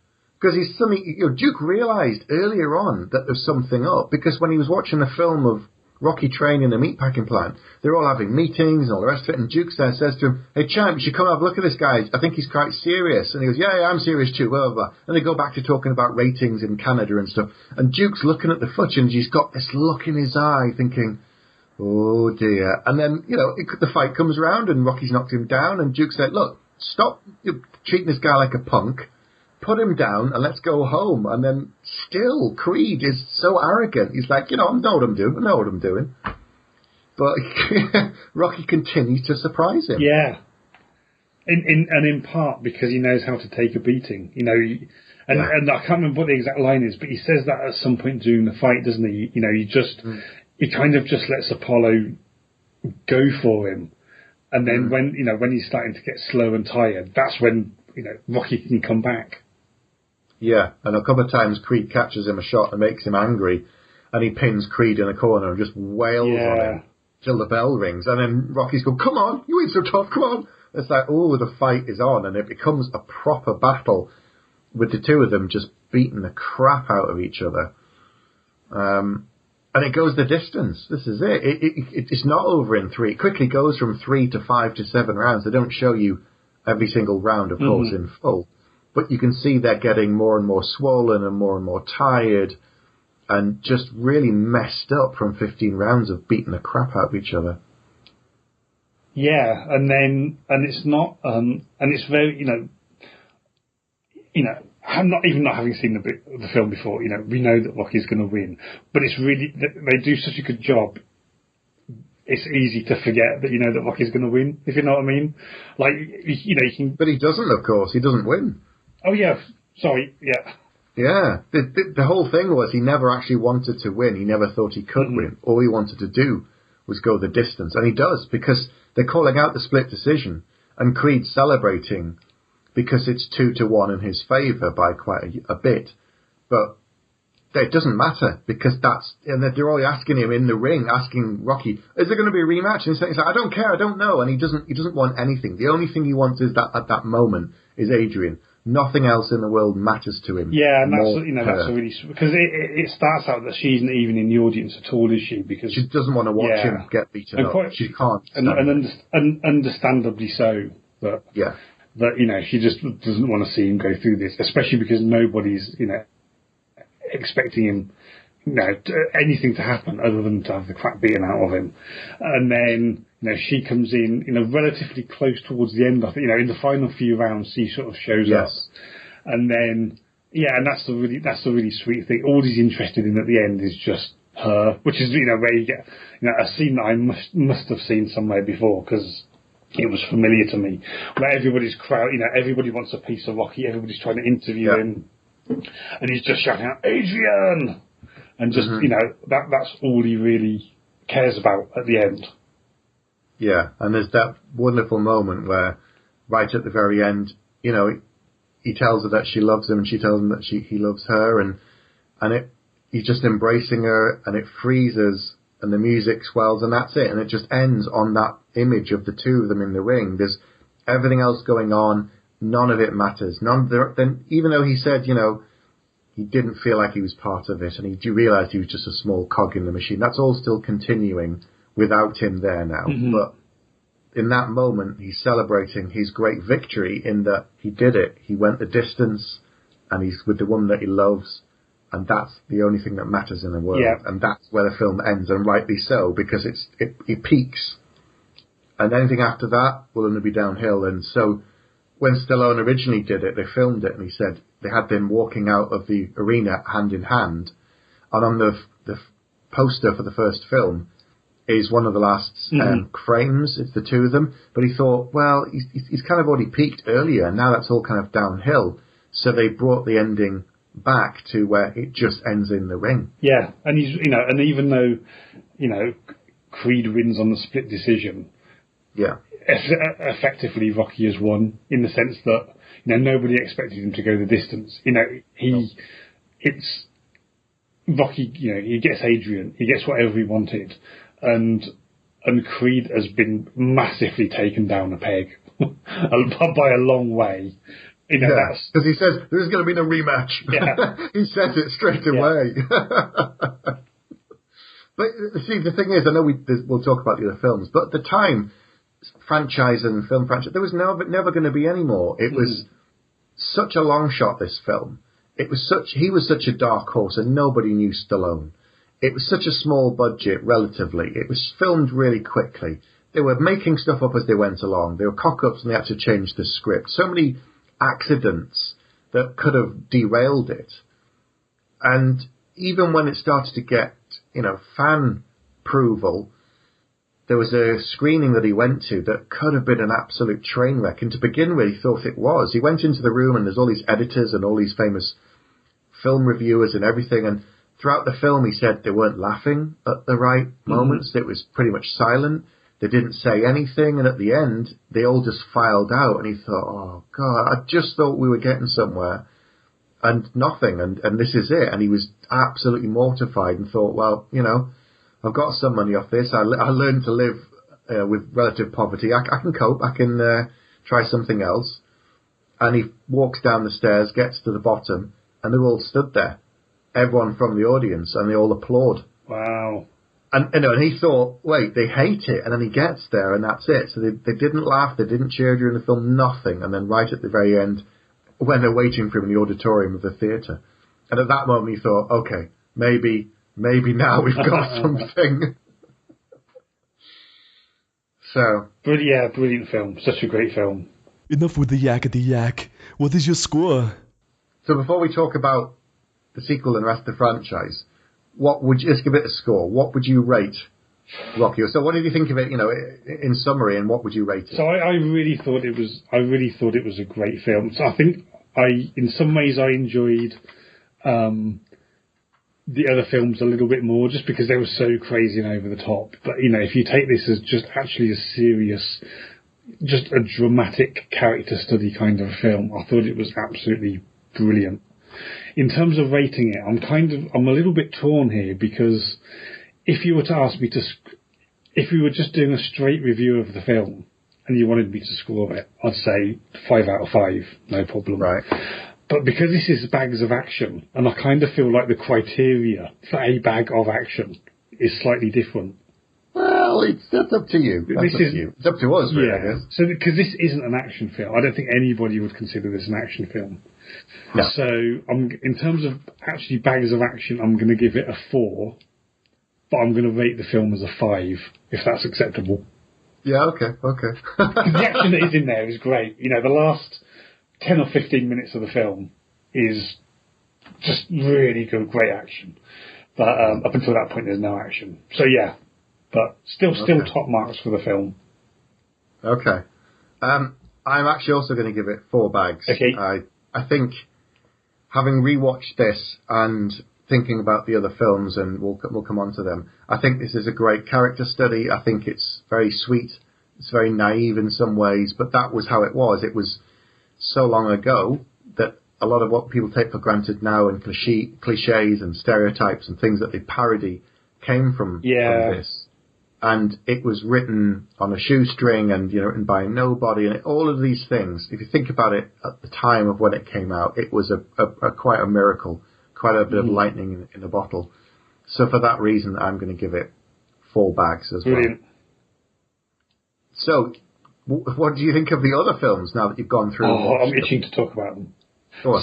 Because he's suddenly, Duke realised earlier on that there's something up. Because when he was watching the film of Rocky training in a meatpacking plant. They're all having meetings and all the rest of it. And Duke's there says to him, "Hey, champ, you should come have a look at this guy. I think he's quite serious." And he goes, yeah, I'm serious too, blah, blah, blah. And they go back to talking about ratings in Canada and stuff. And Duke's looking at the footage and he's got this look in his eye thinking, oh dear. And then, the fight comes around and Rocky's knocked him down. And Duke said, look, stop treating this guy like a punk. Put him down and let's go home. And then still, Creed is so arrogant. He's like, I know what I'm doing. But Rocky continues to surprise him. Yeah. In part because he knows how to take a beating. And I can't remember what the exact line is, but he says that at some point during the fight, doesn't he? He kind of just lets Apollo go for him. And then when he's starting to get slow and tired, that's when, Rocky can come back. Yeah, and a couple of times Creed catches him a shot and makes him angry, and he pins Creed in a corner and just wails on him till the bell rings. And then Rocky's going, come on, you ain't so tough, come on. It's like, the fight is on, and it becomes a proper battle with the two of them just beating the crap out of each other. And it goes the distance. This is it. It's not over in 3. It quickly goes from 3 to 5 to 7 rounds. They don't show you every single round, of course, in full. But you can see they're getting more and more swollen and more tired and just really messed up from 15 rounds of beating the crap out of each other. Yeah, and it's not, and it's very, I'm not having seen the film before, we know that Rocky's going to win, but it's really, they do such a good job. It's easy to forget that that Rocky's going to win, if you know what I mean. Like, you can. But he doesn't, of course. He doesn't win. Oh yeah, sorry, yeah. Yeah, the whole thing was he never actually wanted to win. He never thought he could win. All he wanted to do was go the distance, and he does, because they're calling out the split decision, and Creed's celebrating because it's 2-1 in his favour by quite a bit. But it doesn't matter, because and they're all asking him in the ring, asking Rocky, is there going to be a rematch? And he's like, I don't care, I don't know. And he doesn't want anything. The only thing he wants is that at that moment is Adrian. Nothing else in the world matters to him. Yeah, and that's a really, because it starts out that she's not even in the audience at all, is she? Because she doesn't want to watch him get beaten up. She can't. And understandably so. But she just doesn't want to see him go through this, especially because nobody's expecting him anything to happen other than to have the crap beaten out of him. And then she comes in relatively close towards the end. I think in the final few rounds she sort of shows up, and then and that's the really sweet thing. All he's interested in at the end is just her, which is where you get a scene that I must have seen somewhere before, because it was familiar to me, where everybody's everybody wants a piece of Rocky, everybody's trying to interview him, and he's just shouting out Adrian, and just that's all he really cares about at the end. Yeah, and there's that wonderful moment where, right at the very end, he tells her that she loves him, and she tells him that he loves her, and he's just embracing her, and it freezes, and the music swells, and that's it, and it just ends on that image of the two of them in the ring. There's everything else going on, none of it matters. Then, even though he said, he didn't feel like he was part of it, and he realised he was just a small cog in the machine, that's all still continuing without him there now. But in that moment, he's celebrating his great victory in that he did it. He went the distance, and he's with the woman that he loves, and that's the only thing that matters in the world. Yeah. And that's where the film ends, and rightly so, because it peaks. And anything after that will only be downhill. And so when Stallone originally did it, they filmed it, and he said they had them walking out of the arena hand in hand, and on the poster for the first film is one of the last frames. It's the two of them. But he thought, well, he's kind of already peaked earlier, and now that's all kind of downhill. So they brought the ending back to where it just ends in the ring. Yeah, and he's and even though Creed wins on the split decision, effectively Rocky has won, in the sense that nobody expected him to go the distance. It's Rocky. He gets Adrian. He gets whatever he wanted. And Creed has been massively taken down a peg by a long way. Because he says there's going to be no rematch. Yeah. He says it straight away. But see, the thing is, I know we'll talk about the other films, but at the time, franchise and film franchise, there was never going to be any more. It was such a long shot, this film. He was such a dark horse, and nobody knew Stallone. It was such a small budget, relatively. It was filmed really quickly. They were making stuff up as they went along. There were cock-ups, and they had to change the script. So many accidents that could have derailed it. And even when it started to get, fan approval, there was a screening that he went to that could have been an absolute train wreck. And to begin with, he thought it was. He went into the room, and there's all these editors and all these famous film reviewers and everything. And throughout the film, he said they weren't laughing at the right moments. It was pretty much silent. They didn't say anything. And at the end, they all just filed out. And he thought, oh, God, I just thought we were getting somewhere. And nothing. And this is it. And he was absolutely mortified and thought, well, I've got some money off this. I learned to live with relative poverty. I can cope. I can try something else. And he walks down the stairs, gets to the bottom, and they're all stood there. Everyone from the audience, and they all applaud. Wow. And he thought, wait, they hate it. And then he gets there, and that's it. So they didn't laugh, they didn't cheer during the film, nothing. And then right at the very end, when they're waiting for him in the auditorium of the theatre. And at that moment he thought, okay, maybe now we've got something. So. Brilliant film. Such a great film. Enough with the yakety yak. What is your score? So before we talk about the sequel and the rest of the franchise, let's give it a score. What would you rate Rocky? So what did you think of it, in summary, and what would you rate it? So I really thought it was a great film. So I think in some ways I enjoyed the other films a little bit more, just because they were so crazy and over the top. But if you take this as just actually a serious, just a dramatic character study kind of film, I thought it was absolutely brilliant. In terms of rating it, I'm a little bit torn here, because if you were to ask me if we were just doing a straight review of the film and you wanted me to score it, I'd say 5 out of 5, no problem. Right. But because this is bags of action, and I kind of feel like the criteria for a bag of action is slightly different. Well, that's up to you. It's up to us, really, I guess. So, because this isn't an action film, I don't think anybody would consider this an action film. No. So, in terms of actually bags of action, I'm going to give it a 4, but I'm going to rate the film as a 5, if that's acceptable. Yeah, okay. Because the action that is in there is great. The last 10 or 15 minutes of the film is just really good, great action. But up until that point, there's no action. So, yeah. But still top marks for the film. Okay. I'm actually also going to give it 4 bags. Okay. I think, having rewatched this and thinking about the other films, and we'll come on to them, I think this is a great character study. I think it's very sweet. It's very naive in some ways, but that was how it was. It was so long ago that a lot of what people take for granted now, and cliches and stereotypes and things that they parody, came from this. And it was written on a shoestring, and written by nobody, and all of these things. If you think about it, at the time of when it came out, it was a quite a miracle, quite a bit of lightning in a bottle. So for that reason, I'm going to give it 4 bags as Brilliant. well. So, what do you think of the other films now that you've gone through? I'm itching to talk about them. Go on.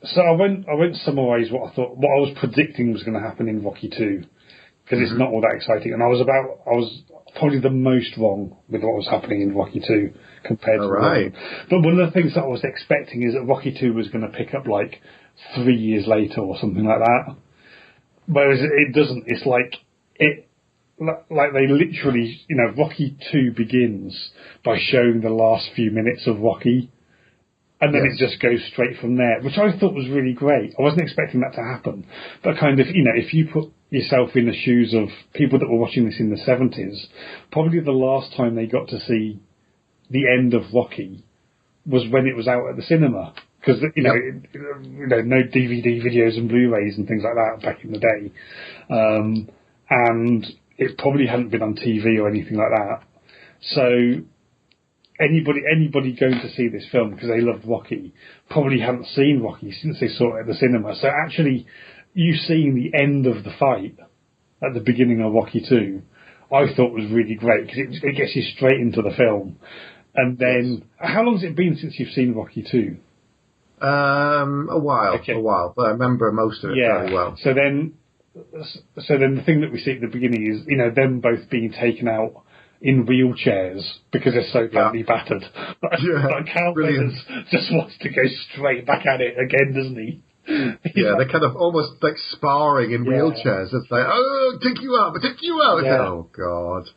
So I won't summarise what I was predicting was going to happen in Rocky 2. Because it's not all that exciting. And I was probably the most wrong with what was happening in Rocky 2 compared to right. But one of the things that I was expecting is that Rocky 2 was going to pick up like 3 years later or something like that. Whereas it doesn't. It's like they literally, Rocky 2 begins by showing the last few minutes of Rocky. And then it just goes straight from there, which I thought was really great. I wasn't expecting that to happen. But kind of, if you put yourself in the shoes of people that were watching this in the 70s, probably the last time they got to see the end of Rocky was when it was out at the cinema. Because, no DVD videos and Blu-rays and things like that back in the day. And it probably hadn't been on TV or anything like that. So anybody going to see this film because they loved Rocky probably hadn't seen Rocky since they saw it at the cinema. So actually you seeing the end of the fight at the beginning of Rocky 2, I thought was really great because it gets you straight into the film. And then, how long has it been since you've seen Rocky 2? A while, but I remember most of it very well. So then the thing that we see at the beginning is, them both being taken out in wheelchairs because they're so badly battered. Like Carl Weathers just wants to go straight back at it again, doesn't he? They're kind of almost like sparring in wheelchairs. It's like, oh, take you out. Yeah. Oh, God.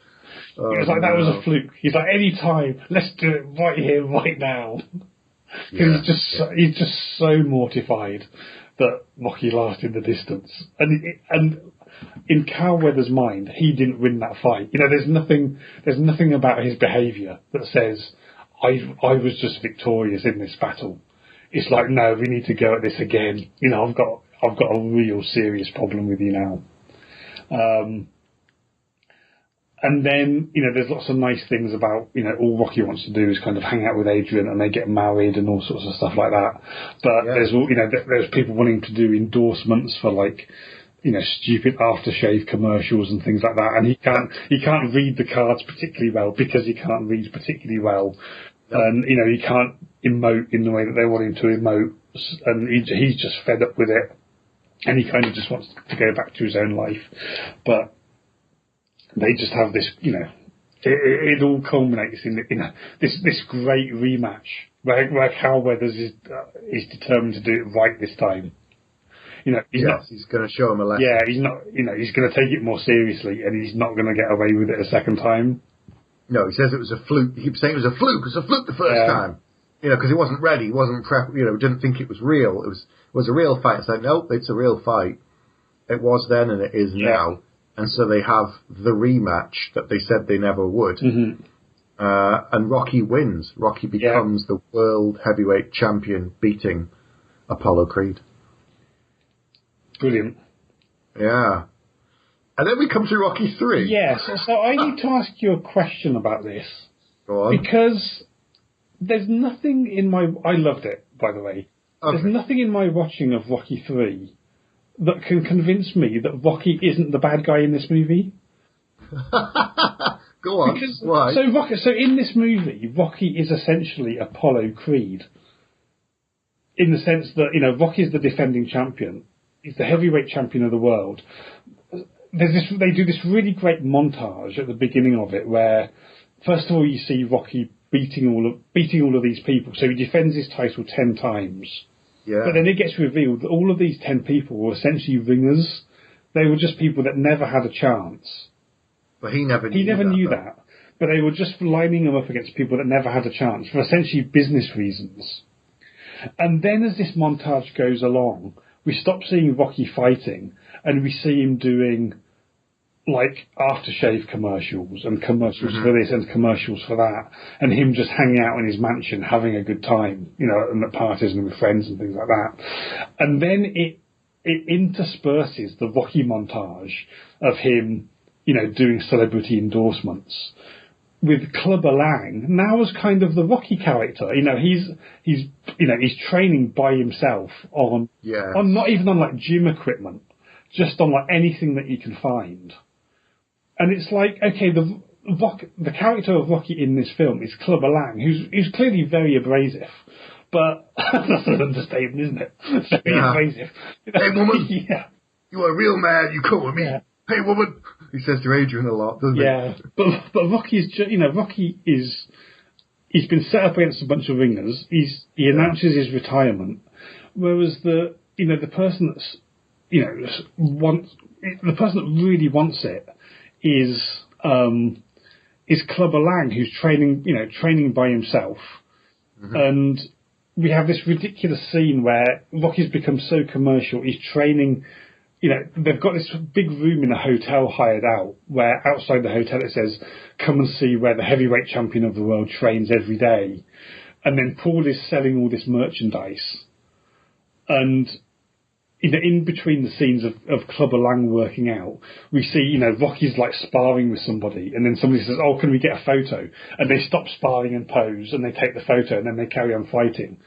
It was like, that was a fluke. He's like, any time, let's do it right here, right now. He's just so mortified that Rocky lasted the distance. And in Carl Weathers' mind, he didn't win that fight. There's nothing about his behaviour that says, I was just victorious in this battle. It's like, no, we need to go at this again. I've got a real serious problem with you now. And then, there's lots of nice things about, all Rocky wants to do is kind of hang out with Adrian and they get married and all sorts of stuff like that. But there's people wanting to do endorsements for stupid aftershave commercials and things like that. And he can't read the cards particularly well because he can't read particularly well. And, he can't emote in the way that they want him to emote. And he's just fed up with it. And he kind of just wants to go back to his own life. But they just have this, it all culminates in this great rematch where Carl Weathers is determined to do it right this time. He's going to show him a lesson. Yeah, he's not. He's going to take it more seriously, and he's not going to get away with it a second time. No, he says it was a fluke. He keeps saying it was a fluke. It was a fluke the first time. Because he wasn't ready. He wasn't prepped. Didn't think it was real. It was a real fight. It's like, nope, it's a real fight. It was then, and it is now. And so they have the rematch that they said they never would. Mm-hmm. And Rocky wins. Rocky becomes the world heavyweight champion, beating Apollo Creed. Brilliant. Yeah. And then we come to Rocky 3. Yes. So I need to ask you a question about this. Go on. Because there's nothing in my... I loved it, by the way. Okay. There's nothing in my watching of Rocky 3 that can convince me that Rocky isn't the bad guy in this movie. Go on. Because, why? So in this movie, Rocky is essentially Apollo Creed. In the sense that, Rocky is the defending champion. He's the heavyweight champion of the world. They do this really great montage at the beginning of it where, first of all, you see Rocky beating all of these people. So he defends his title 10 times. Yeah. But then it gets revealed that all of these 10 people were essentially ringers. They were just people that never had a chance. But he never knew that. But they were just lining them up against people that never had a chance for essentially business reasons. And then as this montage goes along, we stop seeing Rocky fighting and we see him doing aftershave commercials and commercials for this and commercials for that, and him just hanging out in his mansion having a good time, and at parties and with friends and things like that. And then it intersperses the Rocky montage of him, doing celebrity endorsements with Clubber Lang now as kind of the Rocky character. He's training by himself on not even on gym equipment, just on anything that you can find. And it's like, okay, the character of Rocky in this film is Clubber Lang, who's clearly very abrasive, but that's an understatement, isn't it? Very abrasive. Hey woman, you are a real man. You come with me. Yeah. Hey woman, he says to Adrian a lot, doesn't he? Yeah, but Rocky's he's been set up against a bunch of ringers. He announces his retirement, whereas the person that's the person that really wants it is Clubber Lang, who's training by himself. Mm-hmm. And we have this ridiculous scene where Rocky's become so commercial. He's training, they've got this big room in a hotel hired out, where outside the hotel it says, come and see where the heavyweight champion of the world trains every day. And then Paul is selling all this merchandise. And in between the scenes of Clubber Lang working out, we see, Rocky's sparring with somebody, and then somebody says, oh, can we get a photo? And they stop sparring and pose, and they take the photo, and then they carry on fighting.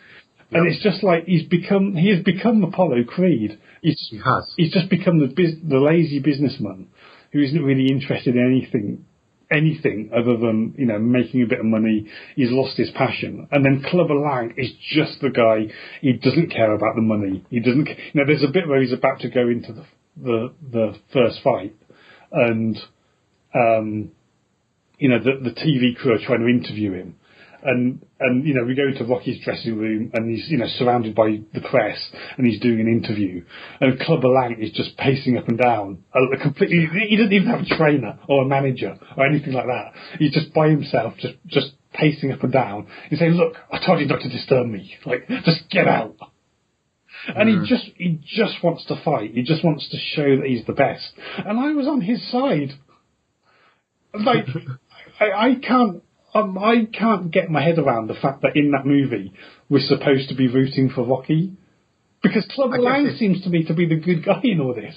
And it's just like he has become Apollo Creed. He has. He's just become the lazy businessman who isn't really interested in anything other than, making a bit of money. He's lost his passion. And then Clubber Lang is just the guy. He doesn't care about the money. He doesn't. There's a bit where he's about to go into the first fight, and the TV crew are trying to interview him. And we go into Rocky's dressing room, and he's surrounded by the press, and he's doing an interview. And Clubber Lang is just pacing up and down, completely. He doesn't even have a trainer or a manager or anything like that. He's just by himself, just pacing up and down. He's saying, "Look, I told you not to disturb me. Like, just get out." And he just wants to fight. He just wants to show that he's the best. And I was on his side. Like, I can't get my head around the fact that in that movie we're supposed to be rooting for Rocky, because Clubber Lang seems to me to be the good guy in all this.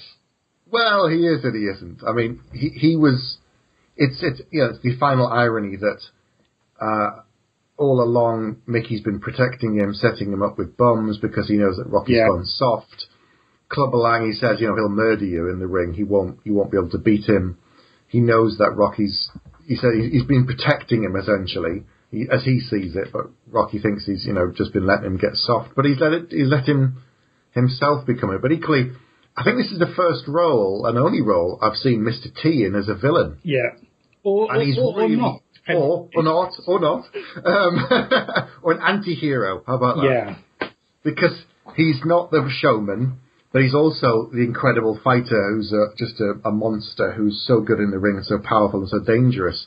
Well, he is and he isn't. I mean, he was. It's the final irony that all along Micky's been protecting him, setting him up with bombs because he knows that Rocky's gone soft. Clubber Lang, he says, he'll murder you in the ring. You won't be able to beat him. He knows that Rocky's. He said he's been protecting him essentially, as he sees it. But Rocky thinks he's just been letting him get soft. But he's let him himself become it. But equally, I think this is the first role and only role I've seen Mr. T in as a villain. Yeah, or not. Or not, or an anti-hero. How about that? Yeah, because he's not the showman. But he's also the incredible fighter who's just a monster who's so good in the ring and so powerful and so dangerous.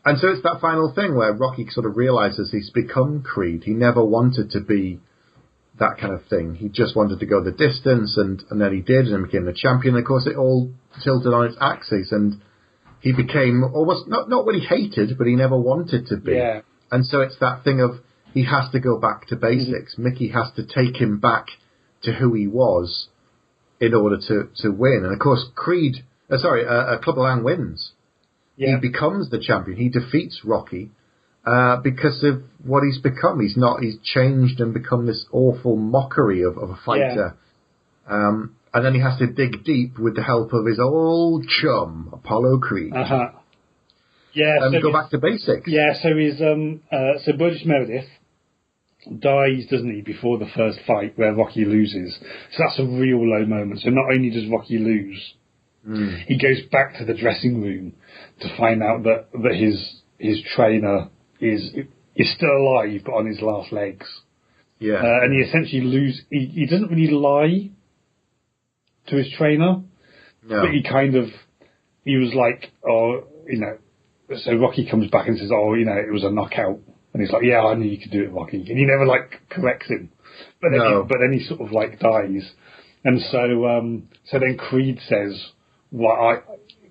And so it's that final thing where Rocky sort of realizes he's become Creed. He never wanted to be that kind of thing. He just wanted to go the distance, and then he did, and became the champion. And of course, it all tilted on its axis, and he became almost not what he hated, but he never wanted to be. Yeah. And so it's that thing of he has to go back to basics. Micky has to take him back to who he was in order to win. And of course, Clubber Lang wins. Yeah. He becomes the champion. He defeats Rocky because of what he's become. He's changed and become this awful mockery of a fighter. Yeah. And then he has to dig deep with the help of his old chum, Apollo Creed. Uh-huh. Yeah. And go back to basics. Yeah, so so Burgess Meredith dies, doesn't he, before the first fight where Rocky loses. So that's a real low moment. So not only does Rocky lose, he goes back to the dressing room to find out that his trainer is still alive but on his last legs. Yeah. And he essentially he doesn't really lie to his trainer, but he was like, so Rocky comes back and says, it was a knockout. And he's like, yeah, I knew you could do it, Rocky. And he never, corrects him. But then he sort of, dies. And so then Creed says,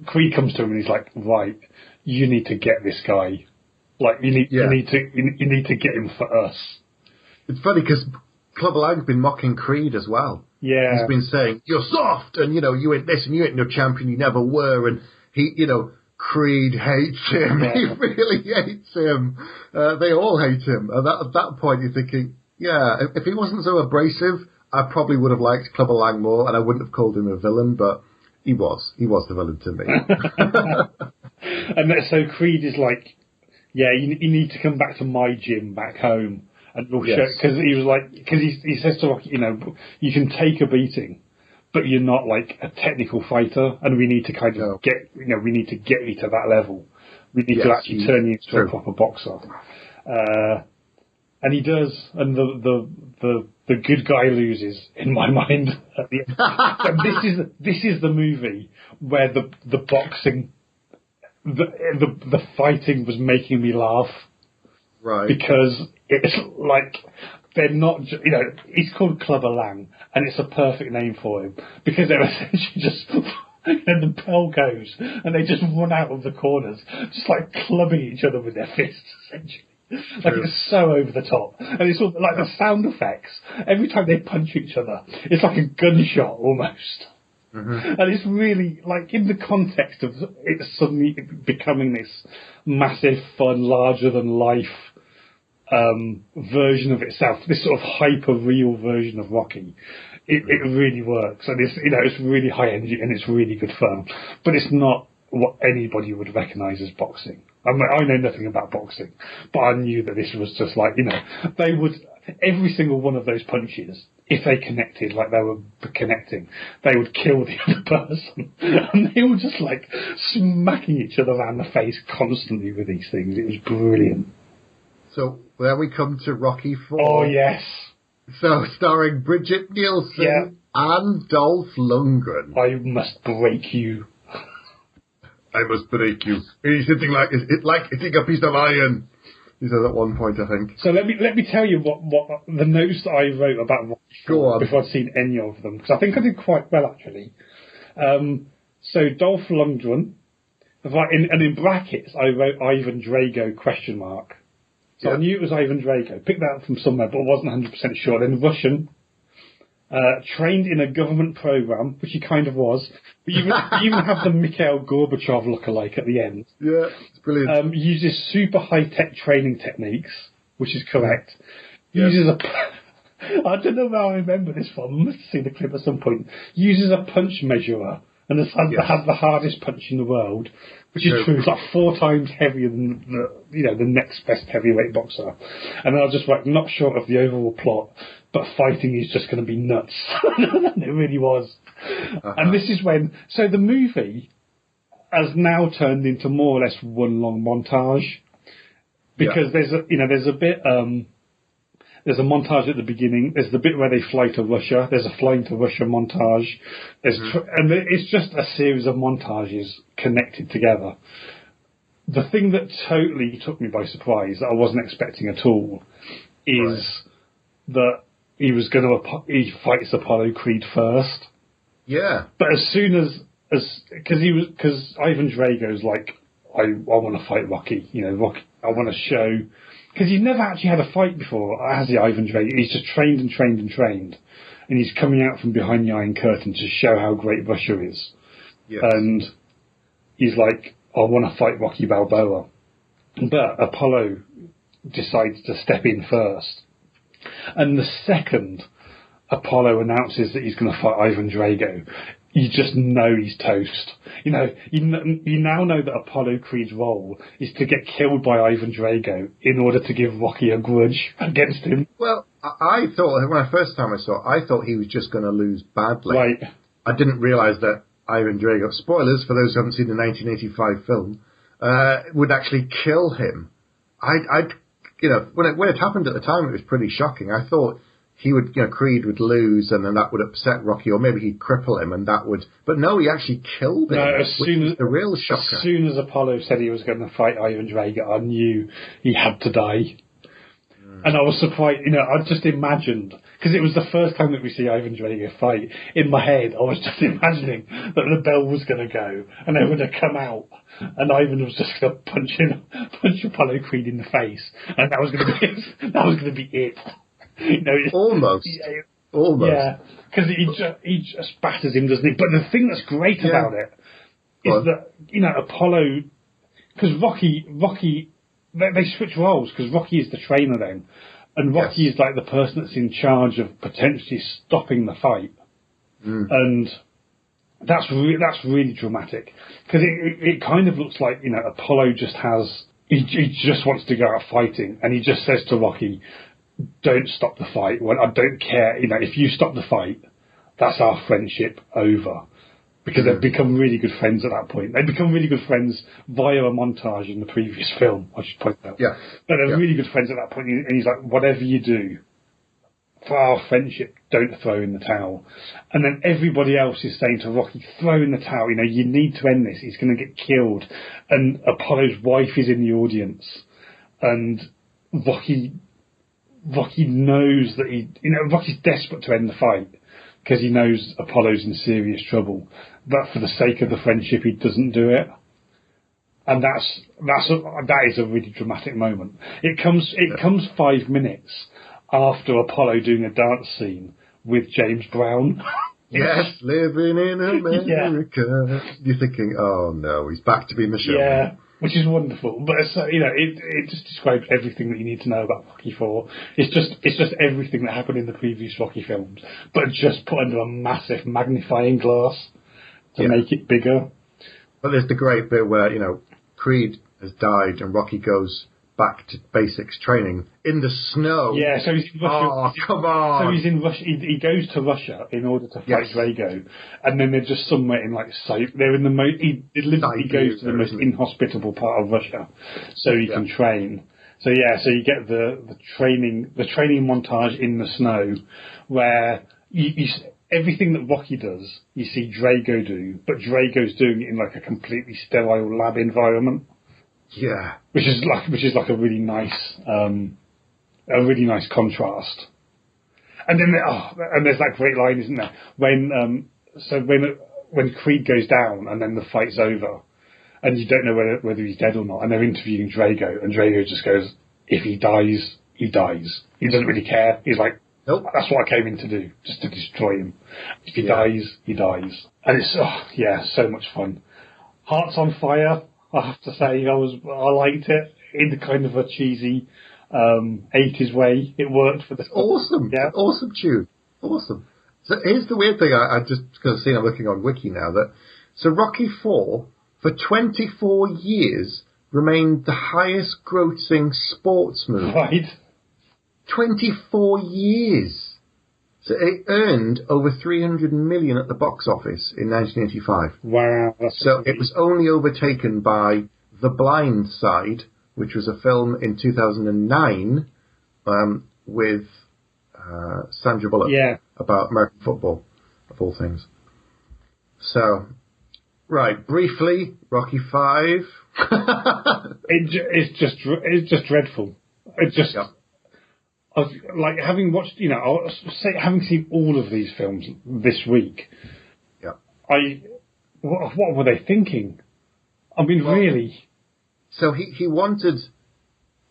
Creed comes to him and he's like, right, you need to get this guy. You need to get him for us. It's funny because Clubber Lang's been mocking Creed as well. Yeah. He's been saying, you're soft, and, you ain't this, and you ain't no champion, you never were. And he, Creed hates him. Yeah. He really hates him. They all hate him. And at that point, you're thinking, yeah, if he wasn't so abrasive, I probably would have liked Clubber Lang more, and I wouldn't have called him a villain, but he was. He was the villain to me. And so Creed is like, yeah, you need to come back to my gym back home. And we'll show, because he says to Rocky, you can take a beating, but you're not a technical fighter, and we need to we need to get you to that level. We need to actually turn you into a proper boxer. And he does, and the good guy loses in my mind at the end. So this is the movie where the boxing, the fighting was making me laugh. Right. Because it's they're not, he's called Clubber Lang, and it's a perfect name for him, because they're essentially just, and the bell goes, and they just run out of the corners, just clubbing each other with their fists, essentially. It's so over the top. And it's all the sound effects, every time they punch each other, it's like a gunshot almost. Mm-hmm. And it's really, in the context of it suddenly becoming this massive, fun, larger-than-life version of itself, this sort of hyper-real version of Rocky. It really works, and it's really high energy and it's really good fun, but it's not what anybody would recognise as boxing. I know nothing about boxing, but I knew that this was just like, they would, every single one of those punches, if they connected like they were connecting, they would kill the other person. And they were just like smacking each other around the face constantly with these things. It was brilliant. So there we come to Rocky IV. Oh, yes. So starring Bridget Nielsen and Dolph Lundgren. I must break you. I must break you. He's hitting like hitting a piece of iron. He says at one point, I think. So let me tell you what the notes that I wrote about Rocky IV before I'd seen any of them, because I think I did quite well actually. So Dolph Lundgren, and in brackets I wrote Ivan Drago ? So I knew it was Ivan Drago. Picked that up from somewhere, but I wasn't 100% sure. Then Russian, trained in a government program, which he kind of was. But you even have the Mikhail Gorbachev lookalike at the end. Yeah, it's brilliant. Uses super high-tech training techniques, which is correct. Yeah. Uses I don't know how I remember this from. I must have seen the clip at some point. Uses a punch measurer and has the hardest punch in the world, which is true. It's like 4 times heavier than the next best heavyweight boxer. And then I was just like, not sure of the overall plot, but fighting is just going to be nuts. And it really was. And this is when, so the movie has now turned into more or less one long montage, because there's a bit. There's a montage at the beginning. There's the bit where they fly to Russia. There's a flying to Russia montage. And it's just a series of montages connected together. The thing that totally took me by surprise, that I wasn't expecting at all, is that he fights Apollo Creed first. Yeah. But as soon as because Ivan Drago's like, I want to fight Rocky. Rocky. I want to show. Because he's never actually had a fight before, has he, Ivan Drago? He's just trained and trained and trained. And he's coming out from behind the Iron Curtain to show how great Russia is. Yes. And he's like, I want to fight Rocky Balboa. But Apollo decides to step in first. And the second Apollo announces that he's going to fight Ivan Drago, you just know he's toast. You now know that Apollo Creed's role is to get killed by Ivan Drago in order to give Rocky a grudge against him. Well, I thought, when the first time I saw it, I thought he was just going to lose badly. Right. I didn't realise that Ivan Drago, spoilers for those who haven't seen the 1985 film, would actually kill him. When it happened at the time, it was pretty shocking. I thought Creed would lose, and then that would upset Rocky, or maybe he'd cripple him, and that would. But no, he actually killed him. No, the real shocker. As soon as Apollo said he was going to fight Ivan Drago, I knew he had to die. And I was surprised. I just imagined, because it was the first time that we see Ivan Drago fight. In my head, I was just imagining that the bell was going to go, and they were going to come out, and Ivan was just going to punch Apollo Creed in the face, and that was going to be it. That was going to be it. Almost. Yeah, because he just batters him, doesn't he? But the thing that's great about it is that, Apollo, because Rocky, they switch roles, because Rocky is the trainer then, and Rocky is like the person that's in charge of potentially stopping the fight. And that's really dramatic, because it kind of looks like, Apollo just he just wants to go out fighting, and he just says to Rocky, don't stop the fight. Well, I don't care. If you stop the fight, that's our friendship over. Because they've become really good friends at that point. They've become really good friends via a montage in the previous film, I should point out. Yeah. But they're really good friends at that point. And he's like, whatever you do, for our friendship, don't throw in the towel. And then everybody else is saying to Rocky, throw in the towel. You need to end this. He's going to get killed. And Apollo's wife is in the audience. And Rocky knows that Rocky's desperate to end the fight because he knows Apollo's in serious trouble. But for the sake of the friendship, he doesn't do it. And that is a really dramatic moment. It comes 5 minutes after Apollo doing a dance scene with James Brown. Yes, living in America. You're thinking, oh no, he's back to being the showman. Yeah. which is wonderful. But it's, it just describes everything that you need to know about Rocky 4. It's just everything that happened in the previous Rocky films, but just put under a massive magnifying glass to make it bigger. But there's the great bit where Creed has died and Rocky goes back to basics training in the snow. Yeah, so he's in Russia. Oh, come on! So he's in Russia. He goes to Russia in order to fight Drago, and then they're just somewhere in they're in the he goes to the most inhospitable part of Russia, so he can train. So so you get the training montage in the snow, where you everything that Rocky does, you see Drago do, but Drago's doing it in a completely sterile lab environment. Yeah, which is like a really nice contrast. And then and there's that great line, isn't there? When Creed goes down and then the fight's over, and you don't know whether he's dead or not, and they're interviewing Drago, and Drago just goes, "If he dies, he dies. He doesn't really care. He's like, nope, that's what I came in to do, just to destroy him. If he dies, he dies." And it's so much fun. Hearts on Fire. I have to say, I liked it in kind of a cheesy 80s way. It worked for the awesome, awesome tune, awesome. So here's the weird thing. I just because I'm looking on Wiki now so Rocky 4 for 24 years remained the highest grossing sports movie. Right. 24 years. So it earned over 300 million at the box office in 1985. Wow. So it was only overtaken by The Blind Side, which was a film in 2009 with Sandra Bullock about American football, of all things. So, right, briefly, Rocky 5. It's just dreadful. It just... having watched, having seen all of these films this week, what were they thinking? I mean, really? So he wanted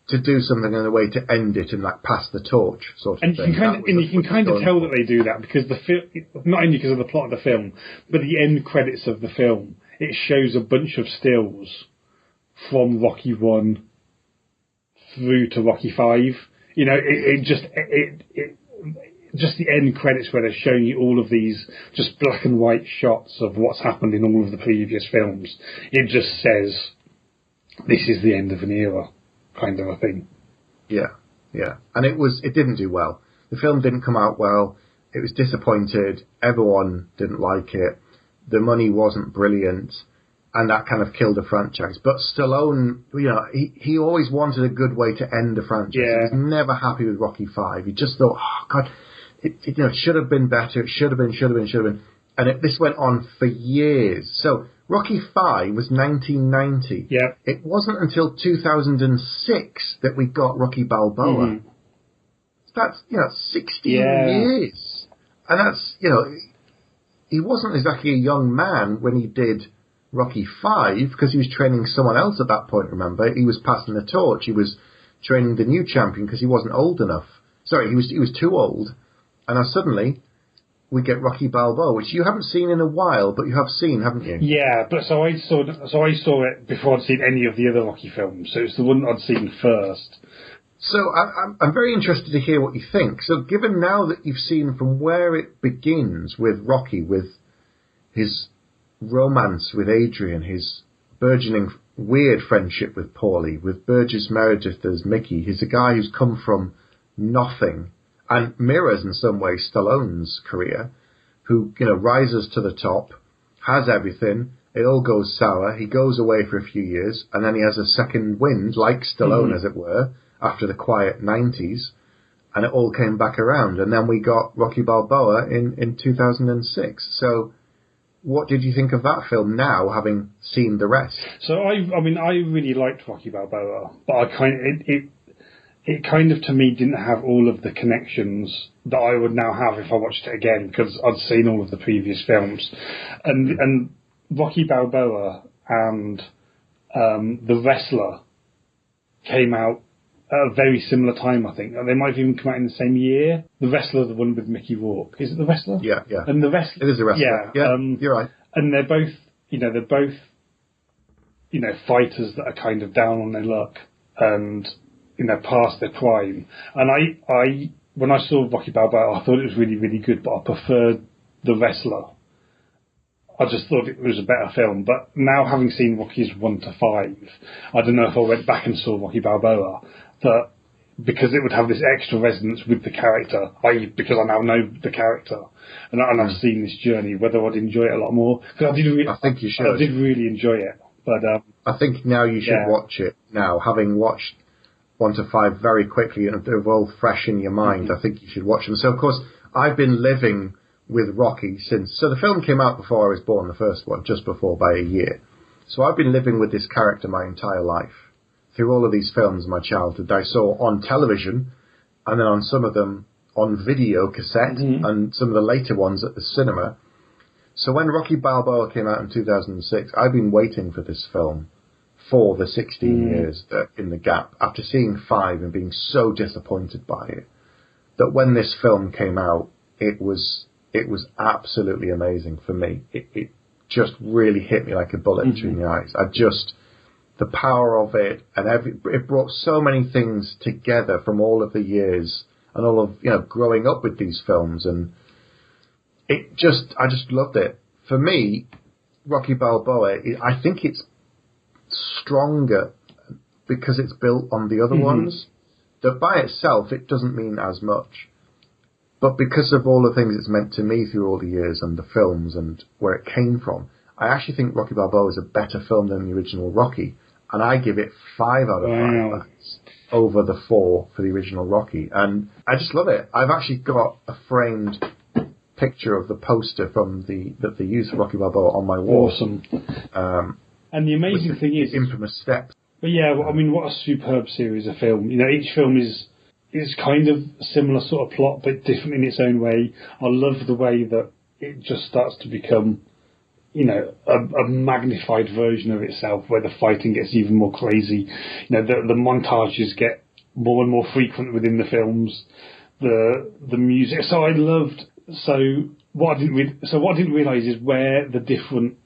to do something in a way to end it and pass the torch sort of thing. You can kind of tell that they do that because the film, not only because of the plot of the film, but the end credits of the film, it shows a bunch of stills from Rocky 1 through to Rocky 5. Just the end credits where they're showing you all of these just black and white shots of what's happened in all of the previous films. It just says, this is the end of an era, kind of a thing. Yeah. And it didn't do well. The film didn't come out well. It was disappointed. Everyone didn't like it. The money wasn't brilliant. And that kind of killed the franchise. But Stallone, he always wanted a good way to end the franchise. Yeah. He was never happy with Rocky 5. He just thought, oh, God, it should have been better. It should have been. And this went on for years. So Rocky 5 was 1990. Yeah. It wasn't until 2006 that we got Rocky Balboa. Mm-hmm. That's, 16 years. And that's, he wasn't exactly a young man when he did Rocky 5, because he was training someone else at that point, remember? He was passing the torch. He was training the new champion because he wasn't old enough. Sorry, he was too old. And now suddenly, we get Rocky Balboa, which you haven't seen in a while, but you have seen, haven't you? Yeah, but so I saw it before I'd seen any of the other Rocky films, so it's the one I'd seen first. So I'm very interested to hear what you think. So given now that you've seen from where it begins with Rocky, with his romance with Adrian, his burgeoning weird friendship with Paulie, with Burgess Meredith as Micky, he's a guy who's come from nothing and mirrors in some way Stallone's career, who, rises to the top, has everything, it all goes sour, he goes away for a few years, and then he has a second wind, like Stallone, as it were, after the quiet 90s, and it all came back around, and then we got Rocky Balboa in 2006. So what did you think of that film now, having seen the rest? So I really liked Rocky Balboa, but it kind of to me didn't have all of the connections that I would now have if I watched it again, because I'd seen all of the previous films, and Rocky Balboa and The Wrestler came out at a very similar time, I think. They might have even come out in the same year. The Wrestler, the one with Mickey Rourke. Is it The Wrestler? Yeah. And The Wrestler... It is The Wrestler. Yeah, you're right. And they're both, fighters that are kind of down on their luck and, past their prime. And I when I saw Rocky Balboa, I thought it was really, really good, but I preferred The Wrestler. I just thought it was a better film. But now, having seen Rockies 1 to 5, I don't know if I went back and saw Rocky Balboa, that because it would have this extra resonance with the character, i.e. because I now know the character, and I've seen this journey, whether I'd enjoy it a lot more. Because I think you should. I did really enjoy it. But I think now you should watch it now, having watched 1 to 5 very quickly and they're all fresh in your mind. I think you should watch them. So, of course, I've been living with Rocky since... So the film came out before I was born, the first one, just before by a year. So I've been living with this character my entire life. Through all of these films in my childhood I saw on television, and then on some of them on video cassette, and some of the later ones at the cinema. So when Rocky Balboa came out in 2006, I've been waiting for this film for the 16 years in the gap, after seeing 5 and being so disappointed by it, that when this film came out, it was absolutely amazing for me. It just really hit me like a bullet between the eyes. The power of it, and it brought so many things together from all of the years and all of growing up with these films, and I just loved it. For me, Rocky Balboa, I think it's stronger because it's built on the other ones. That by itself it doesn't mean as much, but because of all the things it's meant to me through all the years and the films and where it came from, I actually think Rocky Balboa is a better film than the original Rocky. And I give it 5 out of 5 bats over the 4 for the original Rocky. And I just love it. I've actually got a framed picture of the poster that they used for Rocky Balboa on my wall. Awesome. And the amazing thing is... infamous steps. But yeah, I mean, what a superb series of film. Each film is kind of a similar sort of plot, but different in its own way. I love the way that it just starts to become... a magnified version of itself, where the fighting gets even more crazy. The montages get more and more frequent within the films. The music. So I loved. So what I didn't realise is where the different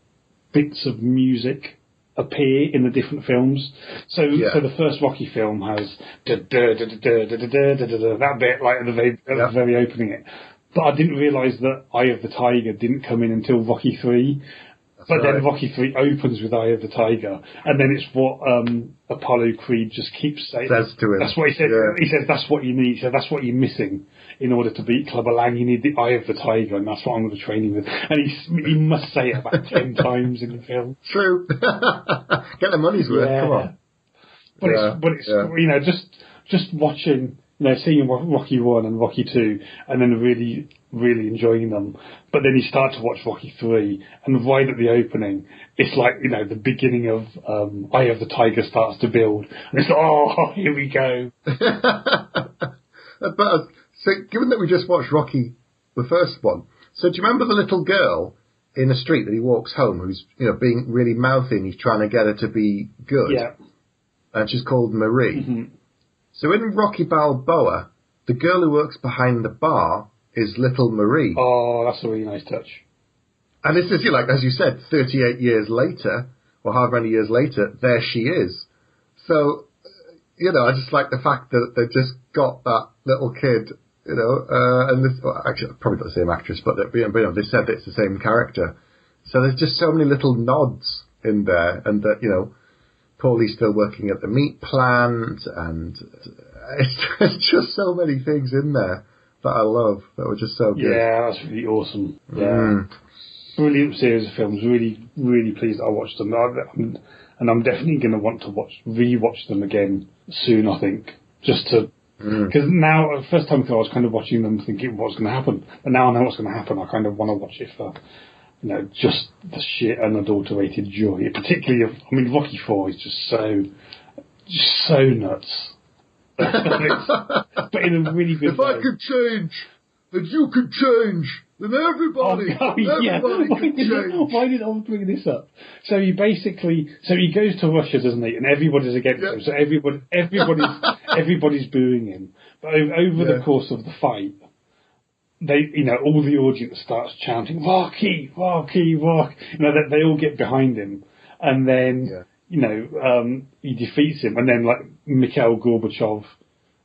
bits of music appear in the different films. So the first Rocky film has that bit like at the very opening it. But I didn't realise that Eye of the Tiger didn't come in until Rocky 3. But then Rocky 3 opens with Eye of the Tiger. And then it's what Apollo Creed just keeps saying. Says to him. That's what he said. Yeah. He says, that's what you need. He said, that's what you're missing in order to beat Clubber Lang. You need the Eye of the Tiger, and that's what I'm going to train you with. And he must say it about 10 times in the film. True. Get the money's worth. Come on. But it's just watching... seeing Rocky 1 and Rocky 2 and then really, really enjoying them. But then you start to watch Rocky 3 and right at the opening, it's like, the beginning of Eye of the Tiger starts to build. And it's like, oh, here we go. But so given that we just watched Rocky, the first one, so do you remember the little girl in the street that he walks home who's, being really mouthy and he's trying to get her to be good? Yeah. And she's called Marie. So in Rocky Balboa, the girl who works behind the bar is Little Marie. Oh, that's a really nice touch. And this is, as you said, 38 years later, or however many years later, there she is. So, I just like the fact that they just got that little kid, and this, actually, probably not the same actress, but they said that it's the same character. So there's just so many little nods in there, and that, Paulie's still working at the meat plant, and it's just so many things in there that I love, that were just so good. Yeah, that's really awesome. Yeah. Brilliant series of films. Really, really pleased that I watched them. And I'm definitely going to want to rewatch them again soon, I think. Just to... Because now, first time I was kind of watching them thinking what's going to happen. But now I know what's going to happen. I kind of want to watch it for... just the sheer unadulterated joy, particularly Rocky 4 is just so nuts. But in a really good way. If I could change, and you could change, then everybody could change. Why did I bring this up? So he goes to Russia, doesn't he? And everybody's against him. So everybody's booing him. But over the course of the fight, all the audience starts chanting, Rocky, Rocky, Rocky. They all get behind him. And then he defeats him, and then like Mikhail Gorbachev,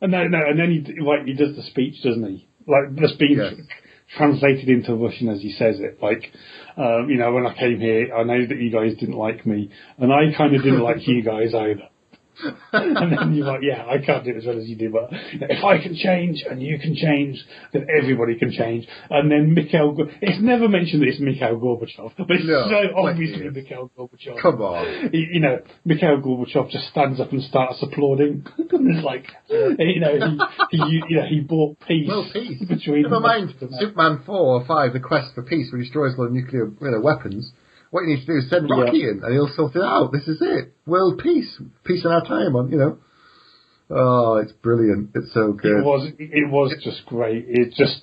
and then he does the speech, doesn't he? Like that's being translated into Russian as he says it. Like, when I came here, I know that you guys didn't like me, and I kind of didn't like you guys either. And then you're like, yeah, I can't do it as well as you do, but if I can change and you can change, then everybody can change. And then it's never mentioned that it's Mikhail Gorbachev, but it's so obviously Mikhail Gorbachev. Come on. Mikhail Gorbachev just stands up and starts applauding. It's like, he brought peace. Well, peace. Between Never mind Superman 4 or 5, The Quest for Peace, where he destroys all the nuclear weapons. What you need to do is send Rocky in, and he'll sort it out. This is it. World peace. Peace in our time, Oh, it's brilliant. It's so good. It was just great. Because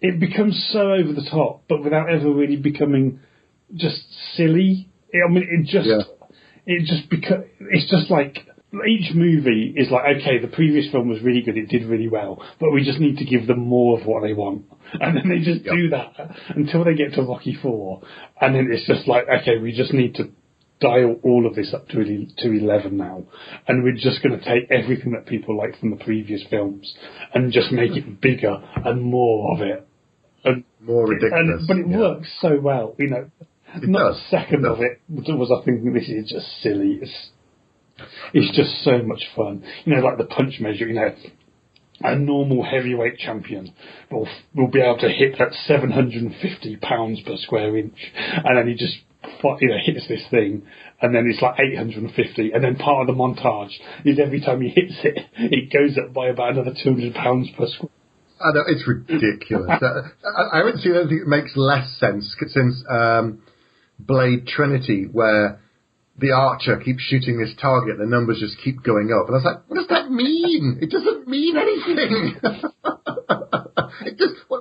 it becomes so over the top, but without ever really becoming just silly. It's just like, each movie is like, okay, the previous film was really good, it did really well, but we just need to give them more of what they want. And then they just do that until they get to Rocky 4. And then it's just like, okay, we just need to dial all of this up to 11 now. And we're just going to take everything that people like from the previous films and just make it bigger and more of it. And more ridiculous. But it works so well, Not a second of it was I think this is just silly. It's just so much fun. Like the punch measure, a normal heavyweight champion will be able to hit at 750 pounds per square inch. And then he just, hits this thing, and then it's like 850. And then part of the montage is every time he hits it, it goes up by about another 200 pounds per square. I know, it's ridiculous. I haven't seen anything that makes less sense since Blade Trinity, where the archer keeps shooting this target, the numbers just keep going up. And I was like, what does that mean? It doesn't mean anything.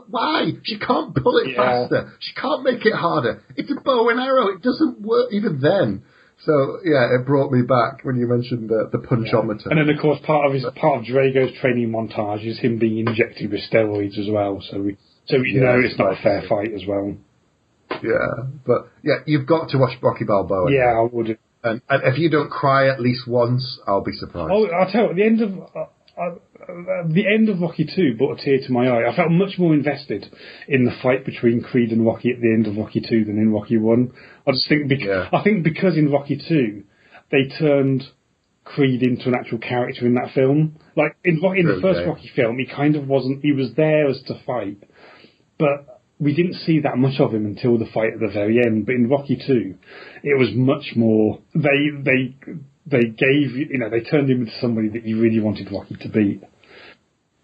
Why? She can't pull it faster. She can't make it harder. It's a bow and arrow. It doesn't work even then. So, it brought me back when you mentioned the punchometer. And then, of course, part of Drago's training montage is him being injected with steroids as well. So it's not a fair fight as well. Yeah, but you've got to watch Rocky Balboa. Yeah, I would. And if you don't cry at least once, I'll be surprised. Oh, I'll tell you, the end of Rocky 2 brought a tear to my eye. I felt much more invested in the fight between Creed and Rocky at the end of Rocky 2 than in Rocky 1. I just think because in Rocky 2 they turned Creed into an actual character in that film. Like in the first Rocky film, he kind of wasn't. He was there as to fight, but we didn't see that much of him until the fight at the very end. But in Rocky 2, it was much more. They turned him into somebody that you really wanted Rocky to beat.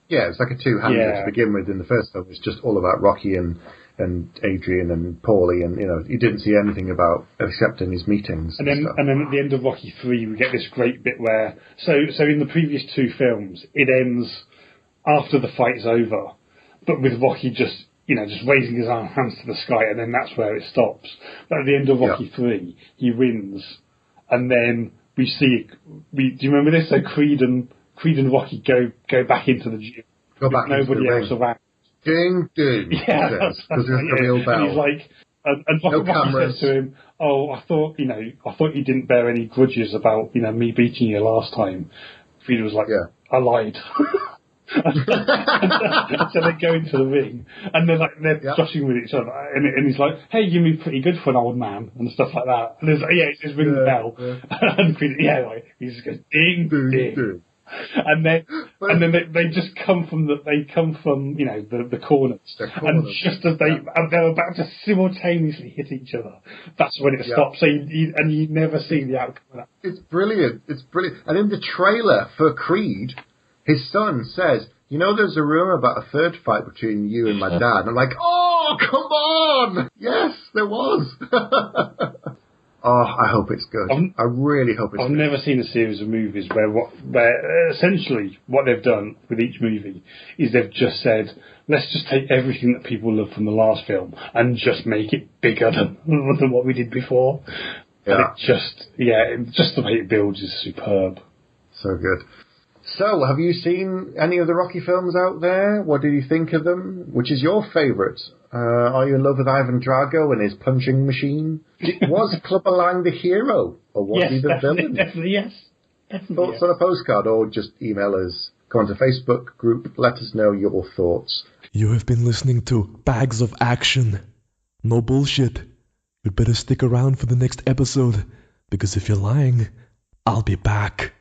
Yeah, it's like a two-hander to begin with. In the first film, it's just all about Rocky and Adrian and Paulie, and you didn't see anything about except in his meetings. And then at the end of Rocky 3, we get this great bit where so in the previous two films, it ends after the fight's over, but with Rocky just raising his hands to the sky, and then that's where it stops. But at the end of Rocky 3, he wins, and then we see. Do you remember this? So Creed and Rocky go back into the gym. Go back into nobody the else ring. around. Ding ding. Yeah, because there's a real bell. And he's like, and Rocky says to him, "Oh, I thought you didn't bear any grudges about me beating you last time." Creed was like, "I lied." So they go into the ring, and they're joshing with each other, and he's like, "Hey, you move pretty good for an old man," and stuff like that. And there's it's just ring the bell, and he just goes ding ding. ding. And then they just come from the corners, and just as they're about to simultaneously hit each other, that's when it stops. So you never see the outcome of that. It's brilliant. And in the trailer for Creed, his son says, there's a rumour about a third fight between you and my dad. And I'm like, oh, come on! Yes, there was. Oh, I hope it's good. I really hope it's good. I've never seen a series of movies where essentially what they've done with each movie is they've just said, let's just take everything that people love from the last film and just make it bigger than what we did before. Yeah. And just the way it builds is superb. So good. So, have you seen any of the Rocky films out there? What did you think of them? Which is your favourite? Are you in love with Ivan Drago and his punching machine? Was Clubber Lang the hero, or was he the villain? Definitely yes. Thoughts on a postcard, or just email us. Go on to Facebook group, let us know your thoughts. You have been listening to Bags of Action. No bullshit. You'd better stick around for the next episode, because if you're lying, I'll be back.